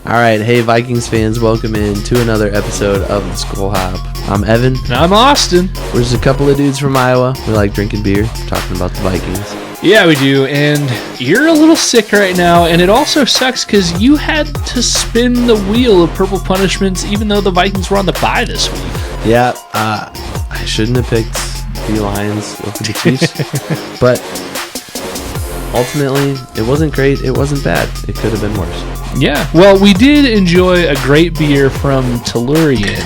All right, hey Vikings fans, welcome in to another episode of the Skol Hop. I'm Evan. And I'm Austin. We're just a couple of dudes from Iowa. We like drinking beer, talking about the Vikings. Yeah, we do. And you're a little sick right now, and it also sucks because you had to spin the wheel of purple punishments even though the Vikings were on the bye this week. Yeah, I shouldn't have picked the Lions over the Chiefs, but ultimately, it wasn't great. It wasn't bad. It could have been worse. Yeah. Well, we did enjoy a great beer from Tellurian.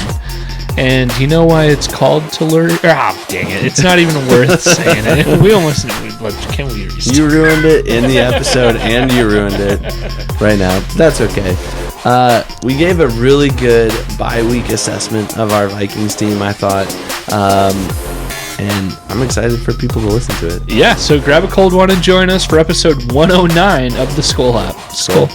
And you know why it's called Tellurian? Oh, dang it. It's not even worth saying it. We almost... Can we restart? You ruined it in the episode, and you ruined it right now. That's okay. We gave a really good bye-week assessment of our Vikings team, I thought. And I'm excited for people to listen to it. Yeah, so grab a cold one and join us for episode 109 of the Skol Hop. Skol.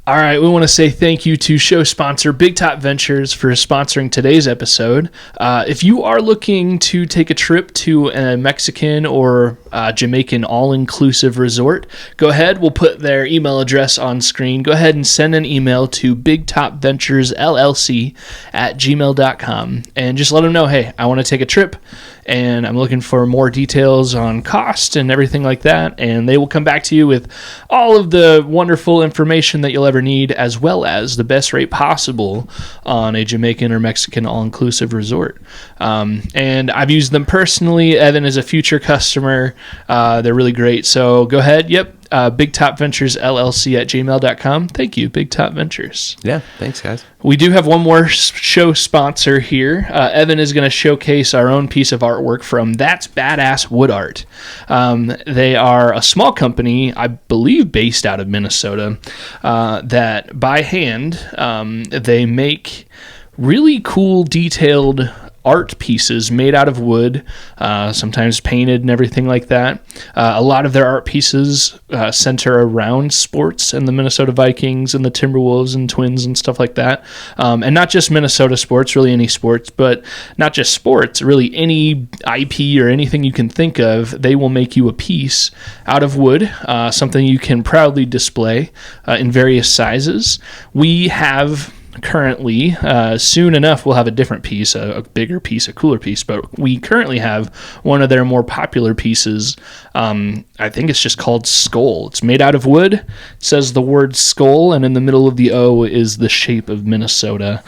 All right, we want to say thank you to show sponsor Big Top Ventures for sponsoring today's episode. If you are looking to take a trip to a Mexican or Jamaican all-inclusive resort, go ahead. We'll put their email address on screen. Go ahead and send an email to bigtopventuresllc@gmail.com and just let them know, hey, I want to take a trip and I'm looking for more details on cost and everything like that. And they will come back to you with all of the wonderful information that you'll ever need, as well as the best rate possible on a Jamaican or Mexican all-inclusive resort. And I've used them personally. Evan is a future customer. They're really great. So go ahead. Yep. bigtopventuresllc@gmail.com. Thank you, Big Top Ventures. Yeah, thanks, guys. We do have one more show sponsor here. Evan is going to showcase our own piece of artwork from That's Badass Wood Art. They are a small company, I believe based out of Minnesota, that by hand, they make really cool, detailed art pieces made out of wood, sometimes painted and everything like that. A lot of their art pieces center around sports and the Minnesota Vikings and the Timberwolves and Twins and stuff like that. And not just Minnesota sports, really any sports, but not just sports, really any IP or anything you can think of, they will make you a piece out of wood, something you can proudly display in various sizes. We have... currently, soon enough, we'll have a different piece, a bigger piece, a cooler piece, but we currently have one of their more popular pieces. I think it's just called Skol. It's made out of wood. It says the word Skol, and in the middle of the O is the shape of Minnesota.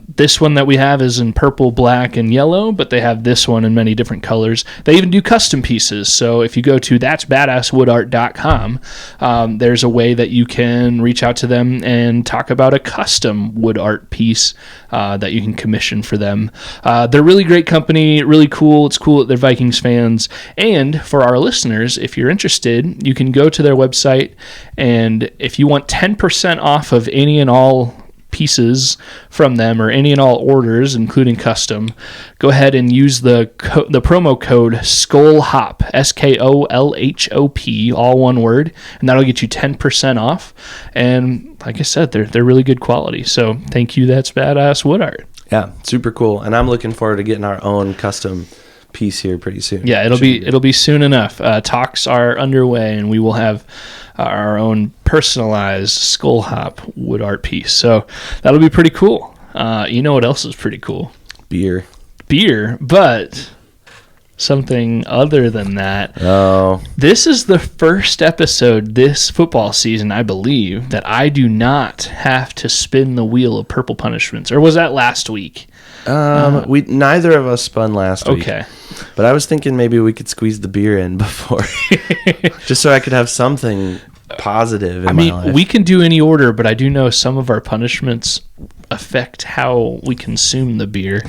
This one that we have is in purple, black, and yellow, but they have this one in many different colors. They even do custom pieces, so if you go to that'sbadasswoodart.com, there's a way that you can reach out to them and talk about a custom wood art piece that you can commission for them. They're a really great company, really cool. It's cool that they're Vikings fans. And for our listeners, if you're interested, you can go to their website, and if you want 10% off of any and all pieces from them or any and all orders, including custom, go ahead and use the promo code SKOLHOP, SKOLHOP, all one word, and that'll get you 10% off. And like I said, they're really good quality. So thank you. That's Badass Wood Art. Yeah, super cool. And I'm looking forward to getting our own custom piece here pretty soon. Yeah, it'll be soon enough. Talks are underway, and we will have our own personalized Skol Hop wood art piece. So that'll be pretty cool. You know what else is pretty cool? Beer, but something other than that. Oh. This is the first episode this football season, I believe, that I do not have to spin the wheel of purple punishments. Or was that last week? We neither of us spun last week. Okay. But I was thinking maybe we could squeeze the beer in before, just so I could have something positive in my life. We can do any order, but I do know some of our punishments affect how we consume the beer.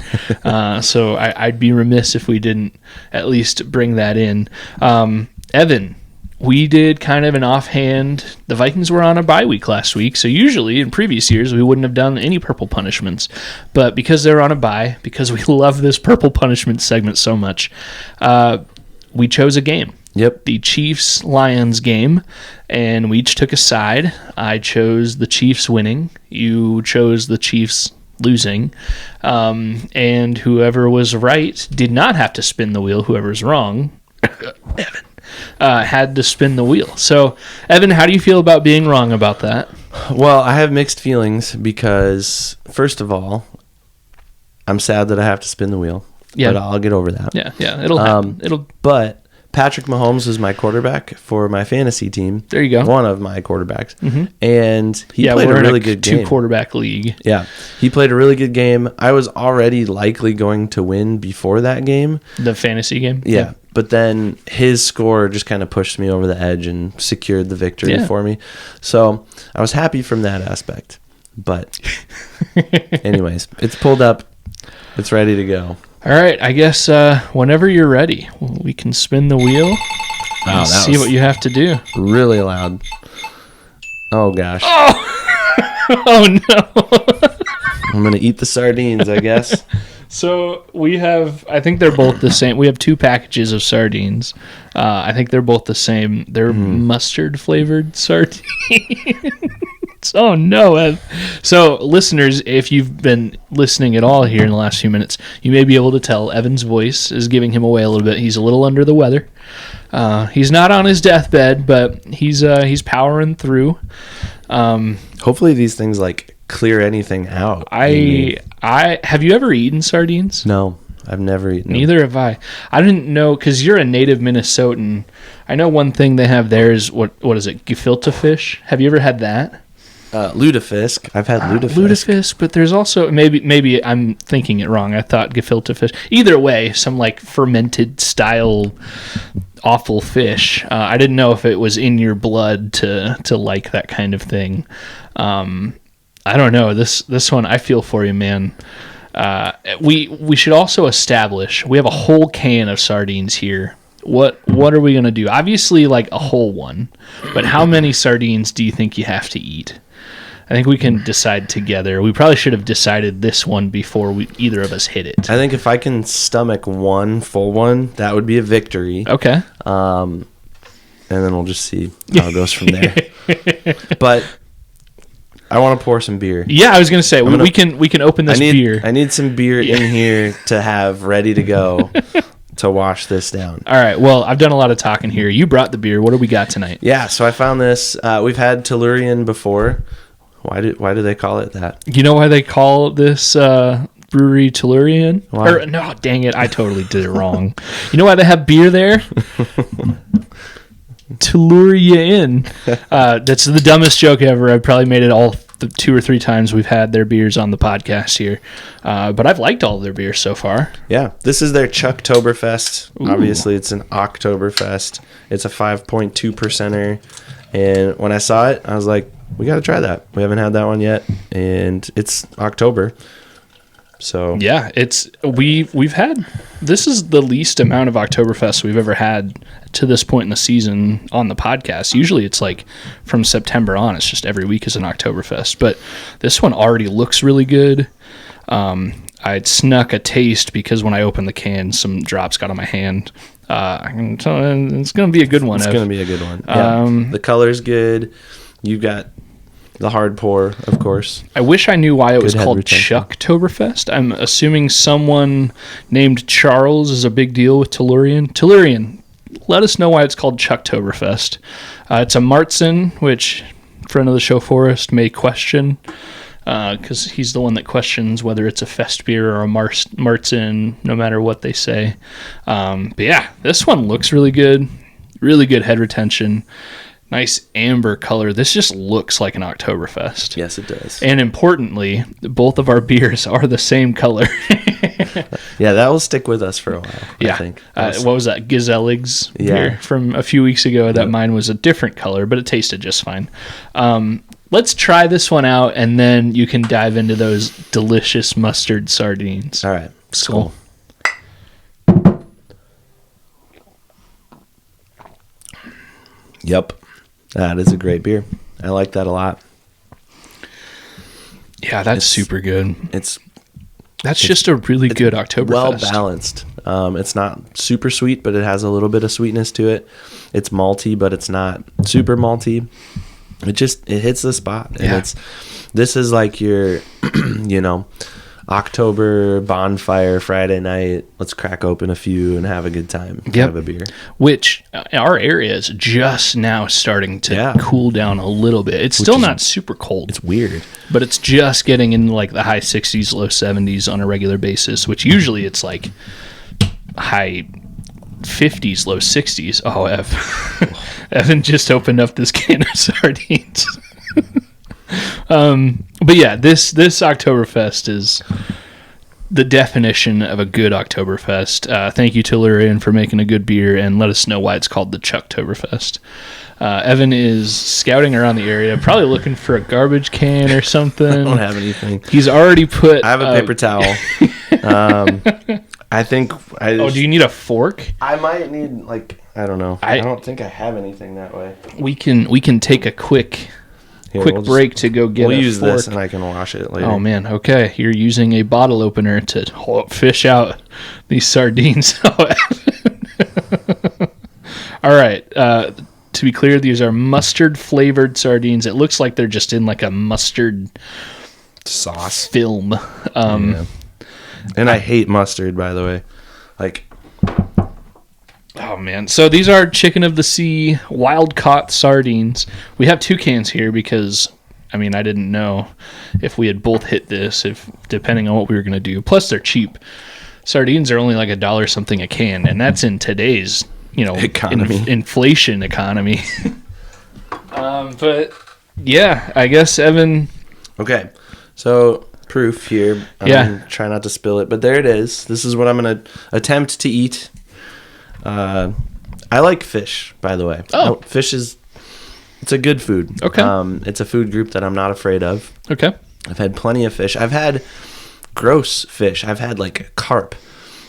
So I'd be remiss if we didn't at least bring that in. Evan, we did kind of an offhand. The Vikings were on a bye week last week, so usually in previous years we wouldn't have done any purple punishments. But because they're on a bye, because we love this purple punishment segment so much, we chose a game. Yep. The Chiefs-Lions game, and we each took a side. I chose the Chiefs winning. You chose the Chiefs losing. And whoever was right did not have to spin the wheel. Whoever's wrong, Evan, had to spin the wheel. So, Evan, how do you feel about being wrong about that? Well, I have mixed feelings because, first of all, I'm sad that I have to spin the wheel. Yeah. But I'll get over that. Yeah, it'll happen. But Patrick Mahomes was my quarterback for my fantasy team. There you go. One of my quarterbacks. Mm-hmm. And he played a really good game. 2-quarterback league. Yeah. He played a really good game. I was already likely going to win before that game. The fantasy game? Yeah. But then his score just kind of pushed me over the edge and secured the victory for me. So I was happy from that aspect. But anyways, it's pulled up. It's ready to go. All right, I guess whenever you're ready, we can spin the wheel and see what you have to do. Really loud. Oh, gosh. Oh, no. I'm going to eat the sardines, I guess. So we have, I think they're both the same. We have 2 packages of sardines. I think they're both the same. They're mustard-flavored sardines. Oh, no, Ev. So, listeners, if you've been listening at all here in the last few minutes, you may be able to tell Evan's voice is giving him away a little bit. He's a little under the weather. He's not on his deathbed, but he's powering through. Hopefully these things, like, clear anything out. Have you ever eaten sardines? No, I've never eaten them. Neither have I. I didn't know, because you're a native Minnesotan. I know one thing they have there is, what is it, gefilte fish? Have you ever had that? Lutefisk. I've had lutefisk. Lutefisk, but there's also maybe I'm thinking it wrong. I thought gefilte fish. Either way, some like fermented style awful fish. I didn't know if it was in your blood to like that kind of thing. I don't know. This one, I feel for you, man. We should also establish we have a whole can of sardines here. What are we gonna do? Obviously, like a whole one, but how many sardines do you think you have to eat? I think we can decide together. We probably should have decided this one before either of us hit it. I think if I can stomach one full one, that would be a victory. Okay. And then we'll just see how it goes from there. But I want to pour some beer. Yeah, I was gonna say we can open this beer. I need some beer in here to have ready to go to wash this down. All right. Well, I've done a lot of talking here. You brought the beer. What do we got tonight? Yeah. So I found this. We've had Tellurian before. Why do they call it that? You know why they call this brewery Tellurian? Why? No, dang it. I totally did it wrong. You know why they have beer there? Tellurian. That's the dumbest joke ever. I've probably made it all the 2 or 3 times we've had their beers on the podcast here. But I've liked all of their beers so far. Yeah. This is their Chuck-toberfest. Ooh. Obviously, it's an Oktoberfest. It's a 5.2%er. And when I saw it, I was like, we got to try that. We haven't had that one yet, and it's October. So yeah, we've had, this is the least amount of Oktoberfest we've ever had to this point in the season on the podcast. Usually it's like from September on, it's just every week is an Oktoberfest, but this one already looks really good. I'd snuck a taste because when I opened the can, some drops got on my hand. It's going to be a good one. It's going to be a good one. Yeah. The color's good. You've got the hard pour, of course. I wish I knew why it was called Chuck-toberfest. I'm assuming someone named Charles is a big deal with Tellurian. Tellurian, let us know why it's called Chuck-toberfest. It's a Martzen, which friend of the show, Forrest, may question because he's the one that questions whether it's a fest beer or a Martzen, no matter what they say. But yeah, this one looks really good. Really good head retention. Nice amber color. This just looks like an Oktoberfest. Yes, it does. And importantly, both of our beers are the same color. Yeah, that will stick with us for a while, yeah. I think. What was that? Gezellig's beer from a few weeks ago. That mine was a different color, but it tasted just fine. let's try this one out, and then you can dive into those delicious mustard sardines. All right. Skol. Yep. That is a great beer. I like that a lot. Yeah, that's super good. That's just a really good Oktoberfest. Well balanced. It's not super sweet, but it has a little bit of sweetness to it. It's malty, but it's not super malty. It hits the spot. And this is like your, October bonfire Friday night. Let's crack open a few and have a good time. Have a beer. Which our area is just now starting to cool down a little bit. It's still not super cold. It's weird. But it's just getting into like the high 60s, low 70s on a regular basis, which usually it's like high 50s, low 60s. Oh, Evan just opened up this can of sardines. But yeah, this Oktoberfest is the definition of a good Oktoberfest. Thank you, Tellurian, for making a good beer, and let us know why it's called the Chuck-toberfest. Evan is scouting around the area, probably looking for a garbage can or something. I don't have anything. He's already put... I have a paper towel. I think... do you need a fork? I might need, I don't know. I don't think I have anything that way. We can take a quick break to go get a fork. We'll use this and I can wash it later. Oh, man. Okay. You're using a bottle opener to fish out these sardines. All right. To be clear, these are mustard-flavored sardines. It looks like they're just in like a mustard sauce film. And I hate mustard, by the way. Oh, man. So these are Chicken of the Sea wild-caught sardines. We have 2 cans here because, I didn't know if we had both hit this, depending on what we were going to do. Plus, they're cheap. Sardines are only like $1 something a can, and that's in today's, economy. Inflation economy. But, yeah, I guess, Evan... Okay, so proof here. I'm going to try not to spill it, but there it is. This is what I'm going to attempt to eat. I like fish, by the way. Oh. Fish it's a good food. Okay. It's a food group that I'm not afraid of. Okay. I've had plenty of fish. I've had gross fish. I've had carp,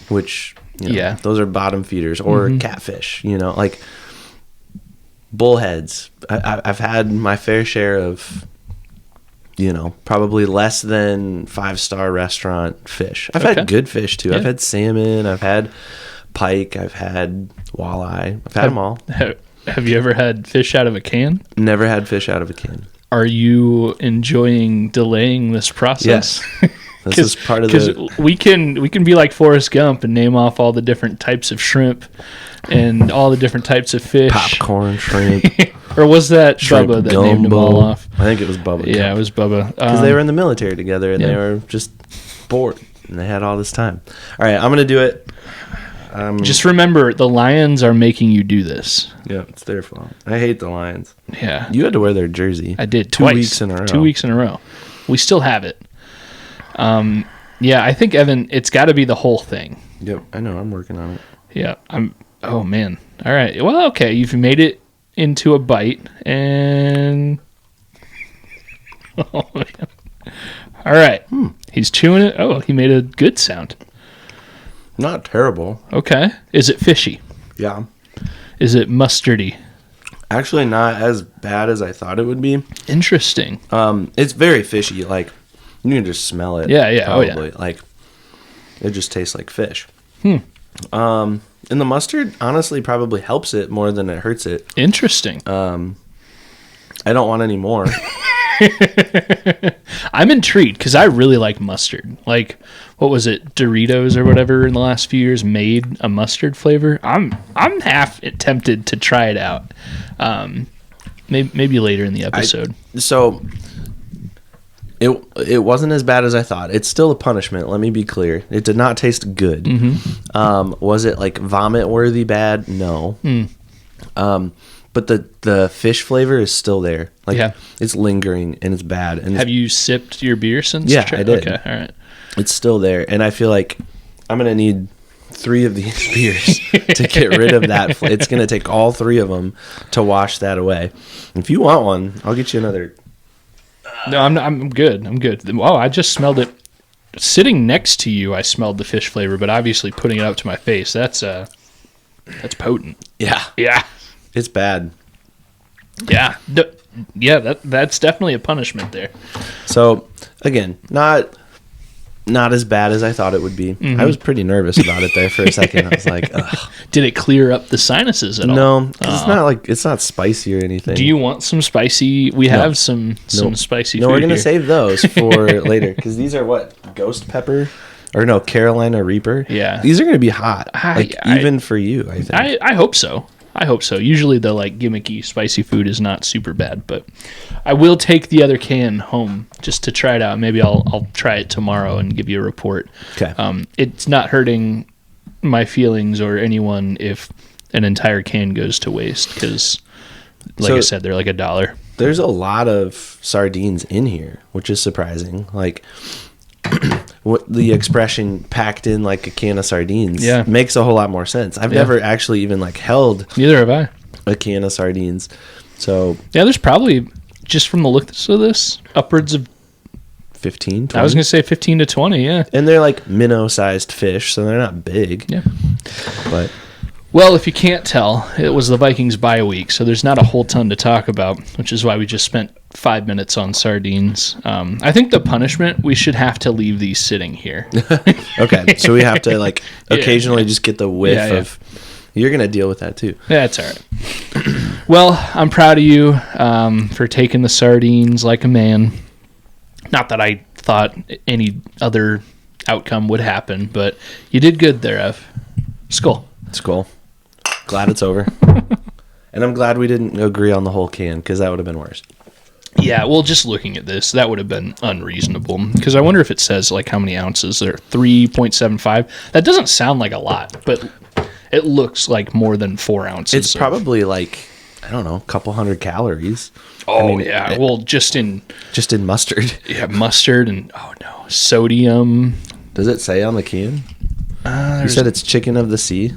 which, those are bottom feeders, or catfish, bullheads. I've had my fair share of, probably less than 5-star restaurant fish. I've had good fish too. Yeah. I've had salmon. I've had pike. I've had walleye. I've had them all. Have you ever had fish out of a can? Never had fish out of a can. Are you enjoying delaying this process? Yes. This is part of the... we can be like Forrest Gump and name off all the different types of shrimp and all the different types of fish. Popcorn shrimp. Or was that shrimp Bubba that gumbo. Named them all off? I think it was Bubba. Yeah, it was Bubba. Because they were in the military together and they were just bored and they had all this time. All right, I'm going to do it. Just remember, the Lions are making you do this. Yeah, it's their fault. I hate the Lions. Yeah. You had to wear their jersey. I did. 2 weeks in a row. 2 weeks in a row. We still have it. Yeah, I think, Evan, it's got to be the whole thing. Yep, I know. I'm working on it. Yeah. Oh, man. All right. Well, okay. You've made it into a bite, and... Oh, man. All right. He's chewing it. Oh, he made a good sound. Not terrible. Okay. Is it fishy? Yeah. Is it mustardy? Actually, not as bad as I thought it would be. Interesting. It's very fishy. You can just smell it. Yeah. Probably. Oh, yeah. It just tastes like fish. And the mustard, honestly, probably helps it more than it hurts it. Interesting. I don't want any more. I'm intrigued because I really like mustard. What was it, Doritos or whatever in the last few years made a mustard flavor? I'm half tempted to try it out. Maybe later in the episode. It wasn't as bad as I thought. It's still a punishment. Let me be clear. It did not taste good. Was it vomit worthy bad? No. But the fish flavor is still there. It's lingering and it's bad. And have you sipped your beer since? Yeah, I did. Okay, all right. It's still there, and I feel like I'm gonna need 3 of these beers to get rid of that. It's gonna take all 3 of them to wash that away. If you want one, I'll get you another No, I'm good. I'm good. Wow, I just smelled it. Sitting next to you, I smelled the fish flavor, but obviously putting it up to my face, that's potent. Yeah. Yeah. It's bad. Yeah. That's definitely a punishment there. So, again, not as bad as I thought it would be. Mm-hmm. I was pretty nervous about it there for a second. I was like, ugh. Did it clear up the sinuses at all? No, it's not spicy or anything. Do you want some spicy? We have some spicy food. No, we're going to here. save those for later, because these are what? Ghost pepper? Or no, Carolina Reaper? Yeah. These are going to be hot. Even for you, I think. I hope so. Usually the gimmicky spicy food is not super bad, but I will take the other can home just to try it out. Maybe I'll try it tomorrow and give you a report. Okay. It's not hurting my feelings or anyone if an entire can goes to waste, because I said, they're like $1. There's a lot of sardines in here, which is surprising. Like what the expression packed in like a can of sardines makes a whole lot more sense. I've never actually even held neither have I a can of sardines. So there's probably, just from the looks of this, upwards of 15, 20? I was going to say 15 to 20, yeah. And they're like minnow-sized fish, so they're not big. Yeah. But well, if you can't tell, it was the Vikings bye week, so there's not a whole ton to talk about, which is why we just spent 5 minutes on sardines. I think the punishment, we should have to leave these sitting here. Okay, so we have to occasionally just get the whiff of... You're going to deal with that too. Yeah, it's all right. Well, I'm proud of you for taking the sardines like a man. Not that I thought any other outcome would happen, but you did good there, Ev. Skol. Skol. Glad it's over. And I'm glad we didn't agree on the whole can, because that would have been worse. Yeah, well, just looking at this, that would have been unreasonable. Because I wonder if it says how many ounces there. 3.75. That doesn't sound like a lot, but it looks like more than 4 ounces. It's probably I don't know, a couple hundred calories. Oh, yeah. Well, just in mustard. Yeah, mustard and, oh no, sodium. Does it say on the can? You said it's chicken of the sea.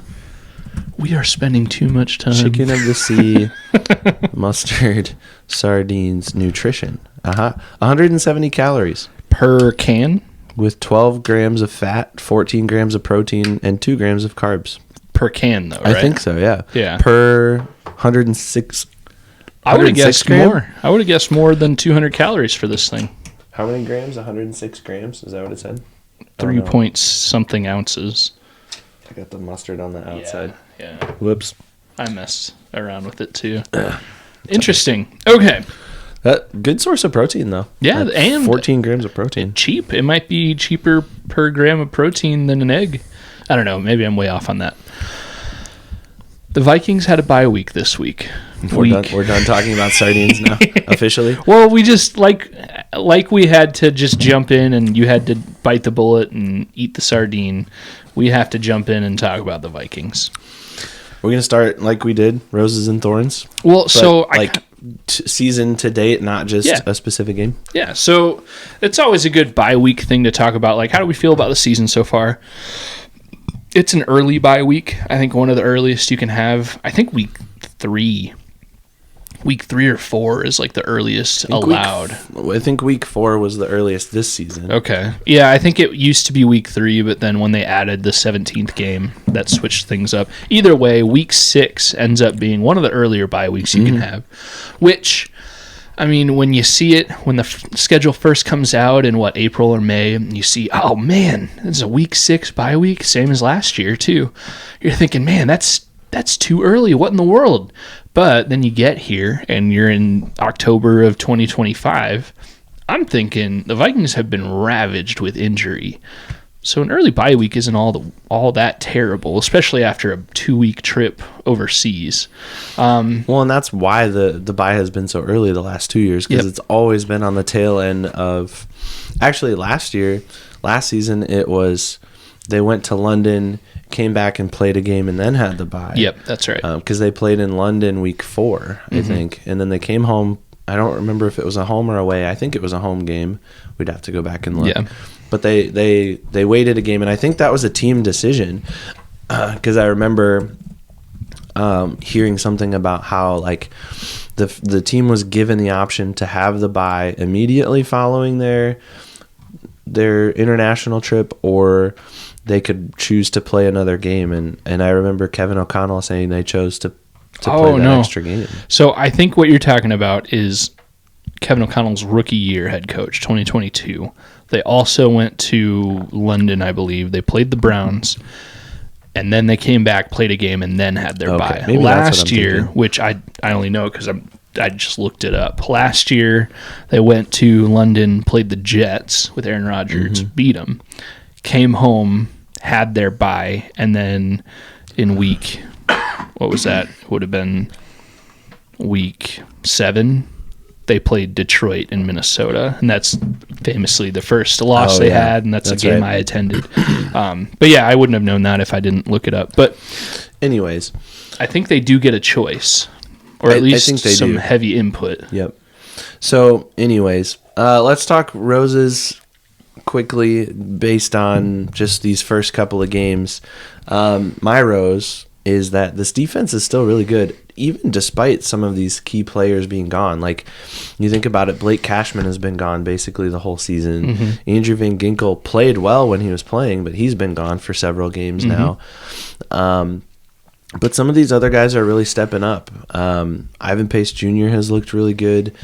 We are spending too much time. Chicken of the sea, mustard, sardines, nutrition. 170 calories. Per can? With 12 grams of fat, 14 grams of protein, and 2 grams of carbs. Per can, though, right? I think so, yeah. Yeah. Per 106. I would have guessed more. I would have guessed more than 200 calories for this thing. How many grams? 106 grams? Is that what it said? 3 point something ounces. I got the mustard on the outside. Yeah. Whoops. I messed around with it too. Interesting. Okay. Good source of protein, though. Yeah, and 14 grams of protein. Cheap. It might be cheaper per gram of protein than an egg. I don't know. Maybe I'm way off on that. The Vikings had a bye week this week. We're done talking about sardines now, officially. Well, we just like we had to just jump in, and you had to bite the bullet and eat the sardine. We have to jump in and talk about the Vikings. We're gonna start like we did, roses and thorns. Well, so season to date, not just a specific game. Yeah, so it's always a good bye week thing to talk about. Like, how do we feel about the season so far? It's an early bye week. I think one of the earliest you can have. I think week 3 or 4 is the earliest allowed. I think week 4 was the earliest this season. Okay. Yeah, I think it used to be week 3, but then when they added the 17th game, that switched things up. Either way, week 6 ends up being one of the earlier bye weeks you can have, which, I mean, when you see it, when the schedule first comes out in April or May, and you see, oh man, this is a week 6 bye week, same as last year too. You're thinking, man, that's too early. What in the world? But then you get here and you're in October of 2025. I'm thinking the Vikings have been ravaged with injury. So an early bye week isn't all that terrible, especially after a 2-week trip overseas. Well, and that's why the bye has been so early the last 2 years, because it's always been on the tail end of... Actually, last season, it was... They went to London, came back and played a game, and then had the bye. Yep, that's right. Because they played in London week 4, I think. And then they came home. I don't remember if it was a home or away. I think it was a home game. We'd have to go back and look. Yeah. But they waited a game, and I think that was a team decision. Because I remember hearing something about how like the team was given the option to have the bye immediately following their international trip, or they could choose to play another game. And I remember Kevin O'Connell saying they chose to play that extra game. So I think what you're talking about is Kevin O'Connell's rookie year head coach, 2022. They also went to London, I believe. They played the Browns, and then they came back, played a game, and then had their bye. Maybe last year, which I only know because I just looked it up. Last year, they went to London, played the Jets with Aaron Rodgers, beat them, came home, had their bye, and then in week, what was that? It would have been week 7. They played Detroit and Minnesota, and that's famously the first loss they had, and that's a game I attended. But yeah, I wouldn't have known that if I didn't look it up. But anyways, I think they do get a choice, or at least I think they some do. heavy input. Yep. So anyways, let's talk roses quickly based on just these first couple of games. My rose is that this defense is still really good, even despite some of these key players being gone. Like, you think about it, Blake Cashman has been gone basically the whole season. Andrew Van Ginkel played well when he was playing, but he's been gone for several games now. But some of these other guys are really stepping up. Ivan Pace Jr. has looked really good.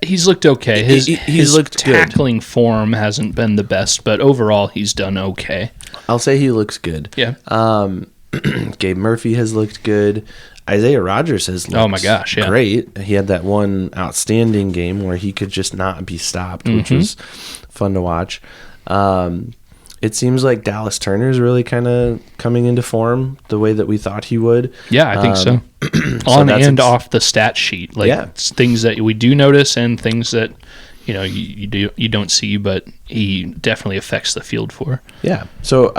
He's looked okay. His looked tackling form hasn't been the best, but overall he's done okay. I'll say he looks good. Yeah. Gabe Murphy has looked good. Isaiah Rodgers has looked great. He had that one outstanding game where he could just not be stopped, which was fun to watch. It seems like Dallas Turner's really kind of coming into form the way that we thought he would. Yeah, I think so. On and off the stat sheet. Like, it's things that we do notice and things that you don't see, but he definitely affects the field for. Yeah. So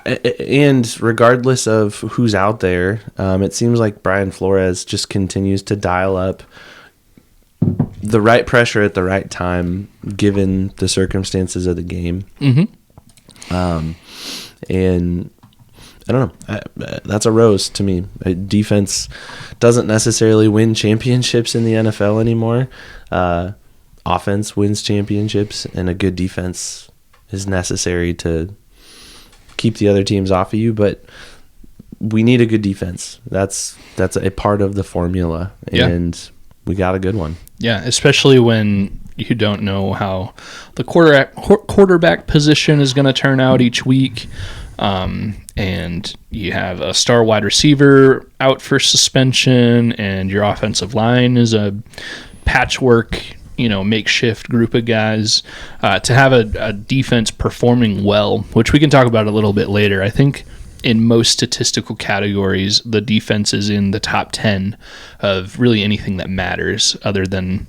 and regardless of who's out there, it seems like Brian Flores just continues to dial up the right pressure at the right time, given the circumstances of the game. And I don't know. That's a rose to me. Defense doesn't necessarily win championships in the NFL anymore. Offense wins championships, and a good defense is necessary to keep the other teams off of you. But we need a good defense. That's a part of the formula, and we got a good one. Yeah, especially when you don't know how the quarterback position is going to turn out each week. And you have a star wide receiver out for suspension, and your offensive line is a patchwork, makeshift group of guys. To have a defense performing well, which we can talk about a little bit later. I think in most statistical categories, the defense is in the top 10 of really anything that matters, other than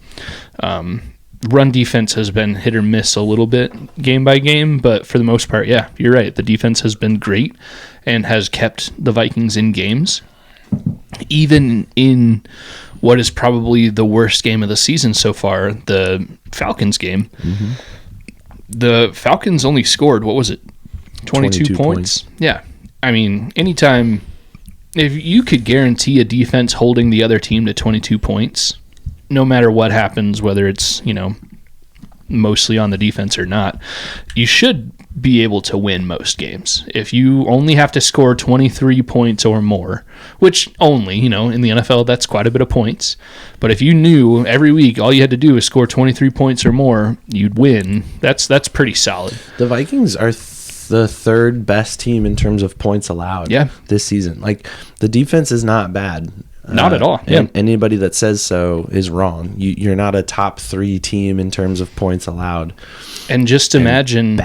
run defense has been hit or miss a little bit game by game, but for the most part, yeah, you're right. The defense has been great and has kept the Vikings in games, even in what is probably the worst game of the season so far, the Falcons game. The Falcons only scored, what was it, 22 points? Yeah. I mean, anytime, if you could guarantee a defense holding the other team to 22 points, no matter what happens, whether it's, mostly on the defense or not, you should be able to win most games. If you only have to score 23 points or more, which only, in the NFL, that's quite a bit of points. But if you knew every week all you had to do is score 23 points or more, you'd win. That's pretty solid. The Vikings are the third best team in terms of points allowed this season. Like, the defense is not bad. Not at all. And anybody that says so is wrong. You're not a top 3 team in terms of points allowed. And just imagine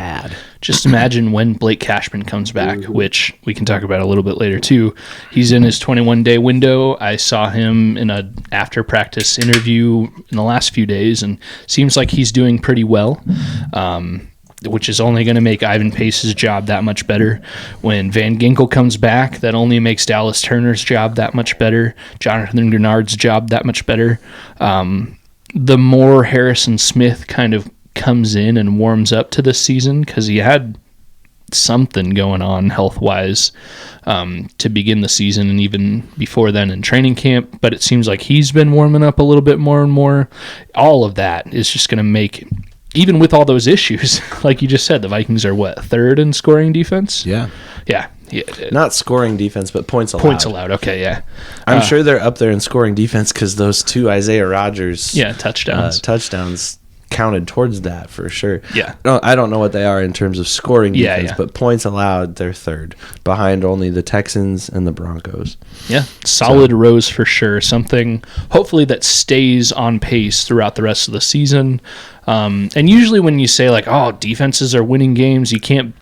when Blake Cashman comes back, which we can talk about a little bit later too. He's in his 21-day window. I saw him in a after practice interview in the last few days, and seems like he's doing pretty well. Which is only going to make Ivan Pace's job that much better. When Van Ginkel comes back, that only makes Dallas Turner's job that much better, Jonathan Grenard's job that much better. The more Harrison Smith kind of comes in and warms up to this season, because he had something going on health-wise to begin the season, and even before then in training camp. But it seems like he's been warming up a little bit more and more. All of that is just going to make, even with all those issues, like you just said, the Vikings are what, third in scoring defense? Yeah. Not scoring defense, but points allowed. Points allowed, okay, yeah. I'm sure they're up there in scoring defense because those 2 Isaiah Rodgers touchdowns counted towards that for sure. Yeah. No, I don't know what they are in terms of scoring defense, but points allowed, they're third, behind only the Texans and the Broncos. Yeah, solid rows for sure. Something, hopefully, that stays on pace throughout the rest of the season. And usually when you say, like, oh, defenses are winning games, you can't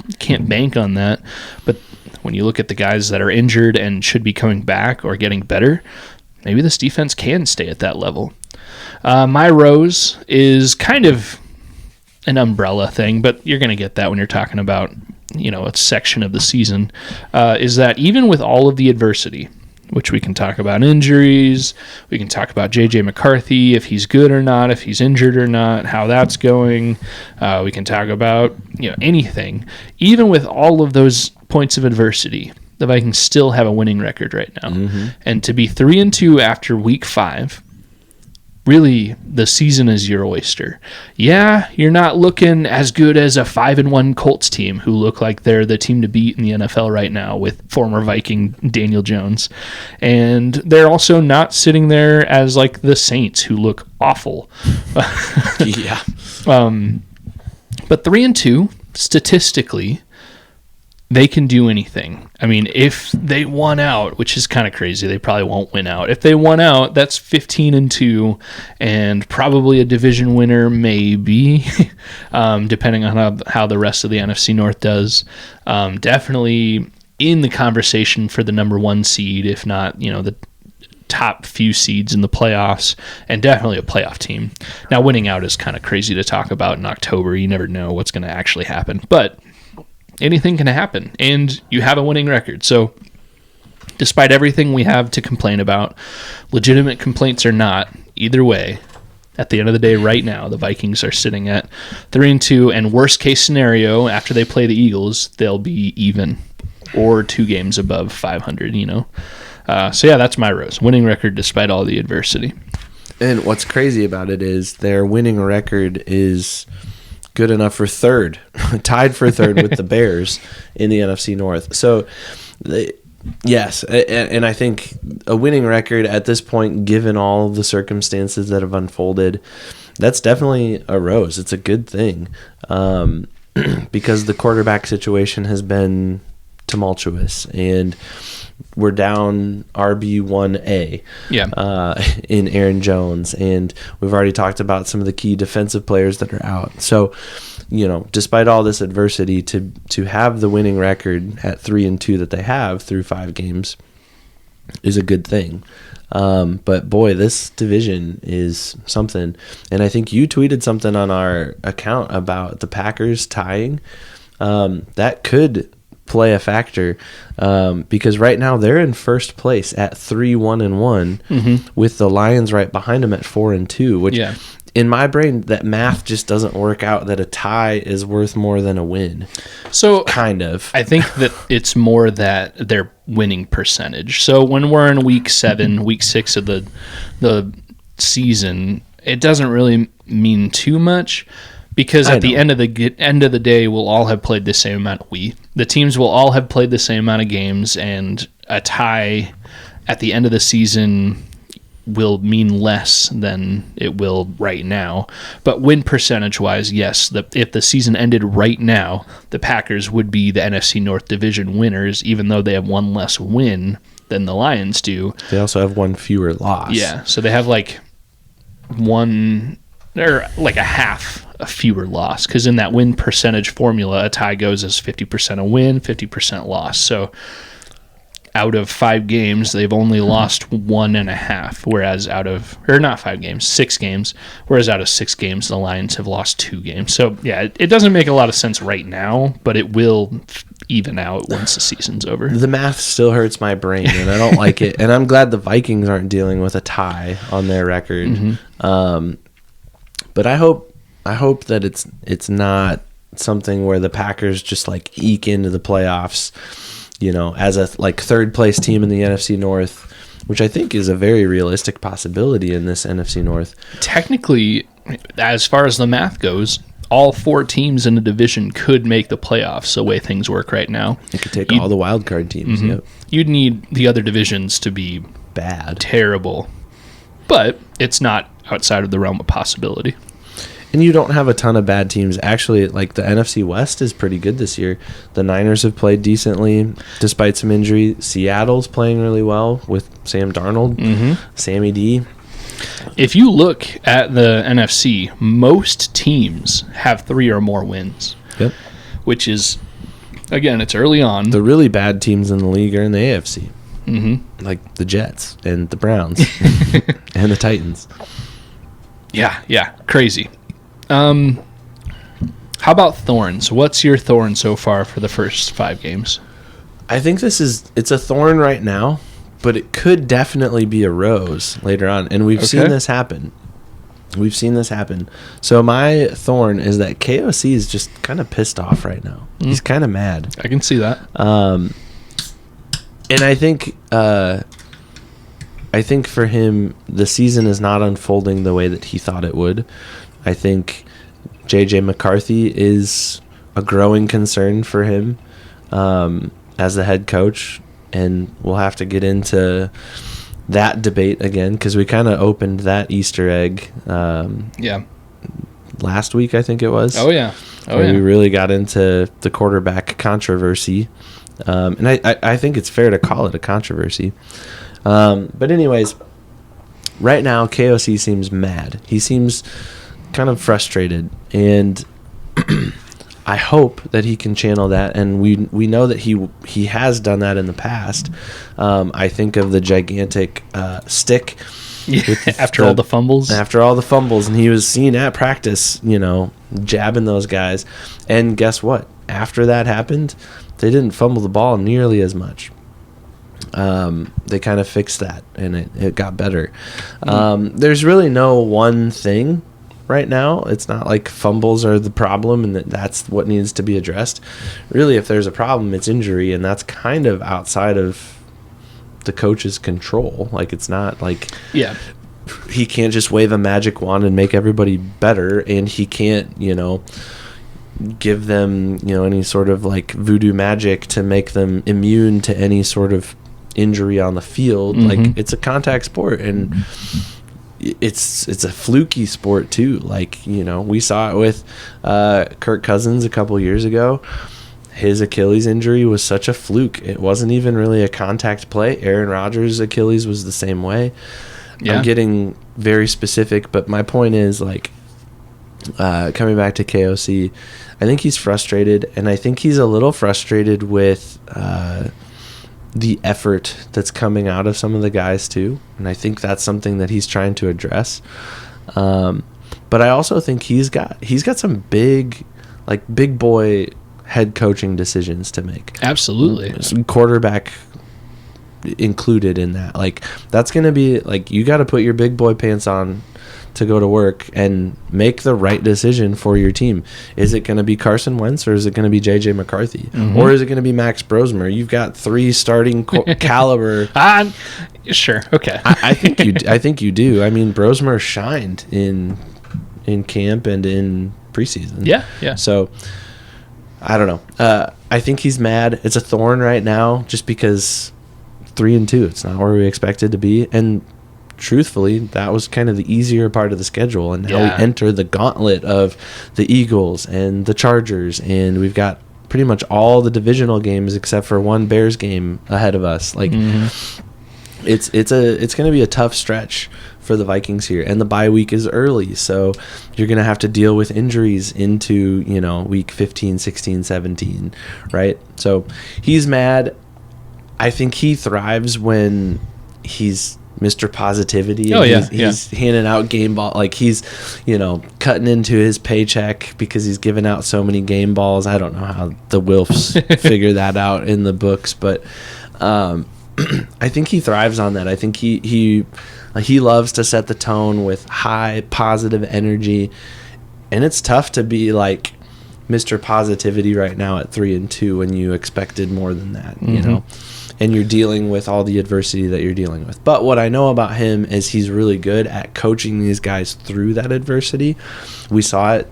bank on that. But when you look at the guys that are injured and should be coming back or getting better, maybe this defense can stay at that level. My rose is kind of an umbrella thing, but you're going to get that when you're talking about, a section of the season, is that even with all of the adversity, which we can talk about injuries, we can talk about J.J. McCarthy, if he's good or not, if he's injured or not, how that's going. We can talk about, anything. Even with all of those points of adversity, the Vikings still have a winning record right now. Mm-hmm. And to be 3-2 after week 5, really, the season is your oyster. Yeah, you're not looking as good as a 5-1 Colts team who look like they're the team to beat in the NFL right now with former Viking Daniel Jones. And they're also not sitting there as like the Saints who look awful. Yeah. But 3-2, statistically, they can do anything. I mean, if they won out, which is kind of crazy, they probably won't win out. If they won out, that's 15-2, and probably a division winner, maybe, depending on how the rest of the NFC North does. Definitely in the conversation for the number 1 seed, if not, the top few seeds in the playoffs, and definitely a playoff team. Now, winning out is kind of crazy to talk about in October. You never know what's going to actually happen, but anything can happen, and you have a winning record. So despite everything we have to complain about, legitimate complaints or not, either way, at the end of the day right now, the Vikings are sitting at 3-2, and worst case scenario, after they play the Eagles, they'll be even or 2 games above 500, So yeah, that's my rose. Winning record despite all the adversity. And what's crazy about it is their winning record is good enough for third, tied for third with the Bears in the NFC North. So, yes, and I think a winning record at this point, given all of the circumstances that have unfolded, that's definitely a rose. It's a good thing because the quarterback situation has been tumultuous, and we're down RB1A in Aaron Jones, and we've already talked about some of the key defensive players that are out. So, despite all this adversity, to have the winning record at 3-2 that they have through 5 games is a good thing. But boy, this division is something. And I think you tweeted something on our account about the Packers tying. That could play a factor because right now they're in first place at 3-1-1 with the Lions right behind them at 4-2, which in my brain that math just doesn't work out, that a tie is worth more than a win. So kind of I think that it's more that their winning percentage. So when we're in week 7, week 6 of the season, it doesn't really mean too much. Because at the end of the day, we'll all have played the same amount. The teams will all have played the same amount of games, and a tie at the end of the season will mean less than it will right now. But win percentage-wise, yes, if the season ended right now, the Packers would be the NFC North Division winners, even though they have one less win than the Lions do. They also have one fewer loss. Yeah, so they have like a fewer loss, because in that win percentage formula, a tie goes as 50% a win, 50% loss. So out of 5 games, they've only lost 1.5, whereas not 5 games, 6 games, whereas out of 6 games, the Lions have lost 2 games. So yeah, it doesn't make a lot of sense right now, but it will even out once the season's over. The math still hurts my brain, and I don't like it. And I'm glad the Vikings aren't dealing with a tie on their record. But I hope that it's not something where the Packers just like eke into the playoffs, as a like third place team in the NFC North, which I think is a very realistic possibility in this NFC North. Technically, as far as the math goes, all 4 teams in the division could make the playoffs the way things work right now. It could take all the wild card teams. Mm-hmm. Yep. You'd need the other divisions to be bad, terrible, but it's not outside of the realm of possibility. And you don't have a ton of bad teams. Actually, like the NFC West is pretty good this year. The Niners have played decently despite some injury. Seattle's playing really well with Sam Darnold, Sammy D. If you look at the NFC, most teams have 3 or more wins. Yep. Which is, again, it's early on. The really bad teams in the league are in the AFC. Mm-hmm. Like the Jets and the Browns and the Titans. Yeah, crazy. How about thorns? What's your thorn so far for the first 5 games? I think it's a thorn right now, but it could definitely be a rose later on. And we've seen this happen. So my thorn is that KOC is just kind of pissed off right now. He's kind of mad. I can see that. And I think for him, the season is not unfolding the way that he thought it would. I think J.J. McCarthy is a growing concern for him as the head coach, and we'll have to get into that debate again because we kind of opened that Easter egg last week, I think it was. Oh, yeah. We really got into the quarterback controversy. And I think it's fair to call it a controversy. But anyways, right now, KOC seems mad. He seems kind of frustrated. And I hope that he can channel that. And we know that he has done that in the past. I think of the gigantic stick. After all the fumbles. After all the fumbles. And he was seen at practice, jabbing those guys. And guess what? After that happened, they didn't fumble the ball nearly as much. They kind of fixed that, and it got better. There's really no one thing right now. It's not like fumbles are the problem and that's what needs to be addressed. Really, if there's a problem, it's injury, and that's kind of outside of the coach's control. Like, it's not like he can't just wave a magic wand and make everybody better, and he can't, give them, any sort of like voodoo magic to make them immune to any sort of injury on the field. Like, it's a contact sport, and it's a fluky sport too. Like, we saw it with Kirk Cousins a couple years ago. His Achilles injury was such a fluke. It wasn't even really a contact play. Aaron Rodgers' Achilles was the same way. I'm getting very specific, but my point is, like, coming back to KOC, I think he's frustrated, and I think he's a little frustrated with the effort that's coming out of some of the guys too, and I think that's something that he's trying to address. But I also think he's got some big boy head coaching decisions to make. Absolutely. Quarterback included in that. Like, that's going to be, like, you got to put your big boy pants on to go to work and make the right decision for your team. Is it going to be Carson Wentz, or is it going to be J.J. McCarthy? Or is it going to be Max Brosmer? You've got 3 starting caliber. Sure. Okay. I think you do. I mean, Brosmer shined in camp and in preseason. Yeah. So, I don't know. I think he's mad. It's a thorn right now just because 3-2. It's not where we expected to be. And truthfully, that was kind of the easier part of the schedule. And now we enter the gauntlet of the Eagles and the Chargers. And we've got pretty much all the divisional games except for one Bears game ahead of us. Like, it's going to be a tough stretch for the Vikings here, and the bye week is early, so you're going to have to deal with injuries into, week 15, 16, 17, right? So he's mad. I think he thrives when he's Mr. Positivity. And he's handing out game ball, like he's, cutting into his paycheck because he's giving out so many game balls. I don't know how the Wilfs figure that out in the books, but I think he thrives on that. I think he loves to set the tone with high positive energy, and it's tough to be like Mr. Positivity right now at 3-2 when you expected more than that, you know, and you're dealing with all the adversity that you're dealing with. But what I know about him is he's really good at coaching these guys through that adversity. We saw it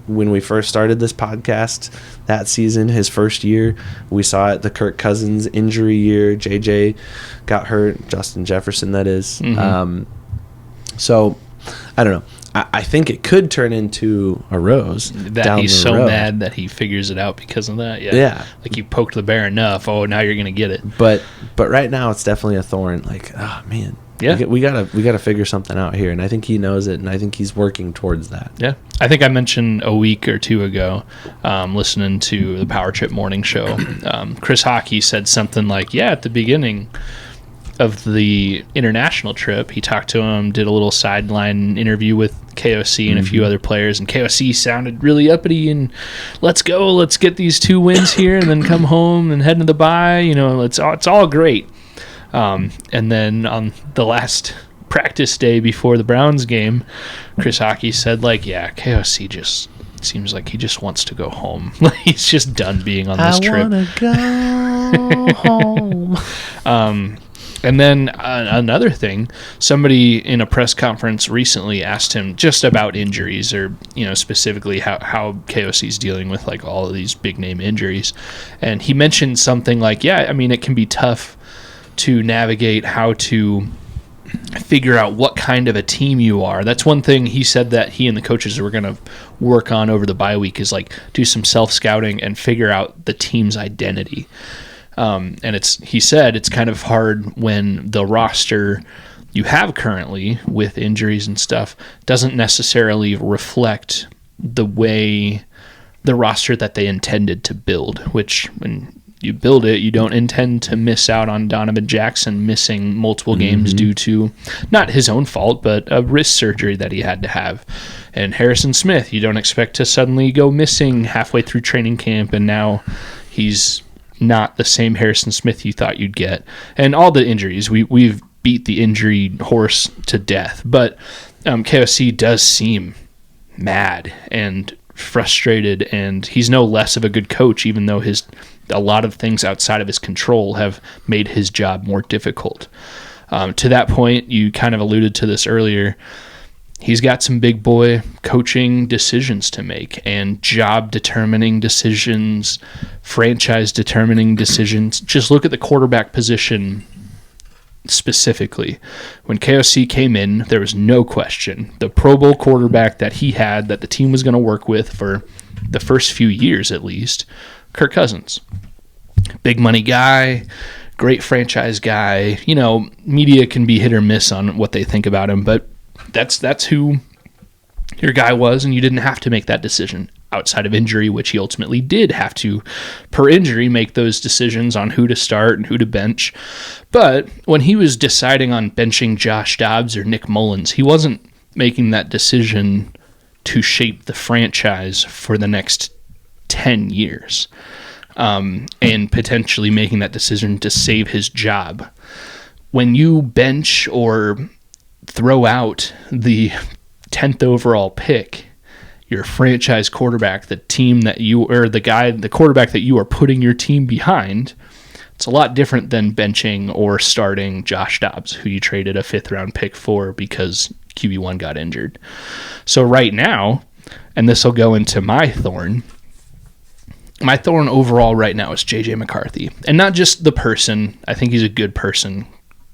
when we first started this podcast that season, his first year. We saw it the Kirk Cousins injury year. JJ got hurt, Justin Jefferson, that is. So, I don't know. I think it could turn into a rose that down he's the so road. mad that he figures it out because of that. Yeah. Like you poked the bear enough. Oh, now you're gonna get it. But right now it's definitely a thorn. Like, oh man, yeah, we gotta figure something out here, and I think he knows it, and I think he's working towards that. Yeah, I think I mentioned a week or two ago, listening to the Power Trip Morning Show. Chris Hockey said something like, "Yeah, at the beginning of the international trip, he talked to him, did a little sideline interview with KOC and a few other players, and KOC sounded really uppity and let's go, let's get these 2 wins here and then come home and head into the bye, you know, it's all great." And then on the last practice day before the Browns game, Chris Hockey said, like, yeah, KOC just seems like he just wants to go home. He's just done being on this trip. I wanna go home. And then another thing, somebody in a press conference recently asked him just about injuries, or, you know, specifically how KOC's dealing with like all of these big name injuries. And he mentioned something like, yeah, I mean, it can be tough to navigate how to figure out what kind of a team you are. That's one thing he said that he and the coaches were going to work on over the bye week, is like do some self-scouting and figure out the team's identity. And he said it's kind of hard when the roster you have currently with injuries and stuff doesn't necessarily reflect the way the roster that they intended to build, which when you build it, you don't intend to miss out on Donovan Jackson missing multiple games due to not his own fault, but a wrist surgery that he had to have. And Harrison Smith, you don't expect to suddenly go missing halfway through training camp, and now he's not the same Harrison Smith you thought you'd get. And all the injuries, we've beat the injury horse to death, but KOC does seem mad and frustrated, and he's no less of a good coach, even though a lot of things outside of his control have made his job more difficult. To that point, you kind of alluded to this earlier, he's got some big boy coaching decisions to make, and job determining decisions, franchise determining decisions. Just look at the quarterback position specifically. When KOC came in, there was no question. The Pro Bowl quarterback that he had, that the team was going to work with for the first few years at least, Kirk Cousins. Big money guy, great franchise guy. You know, media can be hit or miss on what they think about him, but that's who your guy was, and you didn't have to make that decision outside of injury, which he ultimately did have to, per injury, make those decisions on who to start and who to bench. But when he was deciding on benching Josh Dobbs or Nick Mullins, he wasn't making that decision to shape the franchise for the next 10 years and potentially making that decision to save his job. When you bench or throw out the 10th overall pick, your franchise quarterback, the team that you, or the quarterback that you are putting your team behind, it's a lot different than benching or starting Josh Dobbs, who you traded a 5th round pick for because QB1 got injured. So right now, and this will go into my thorn overall right now is JJ McCarthy. And not just the person, I think he's a good person,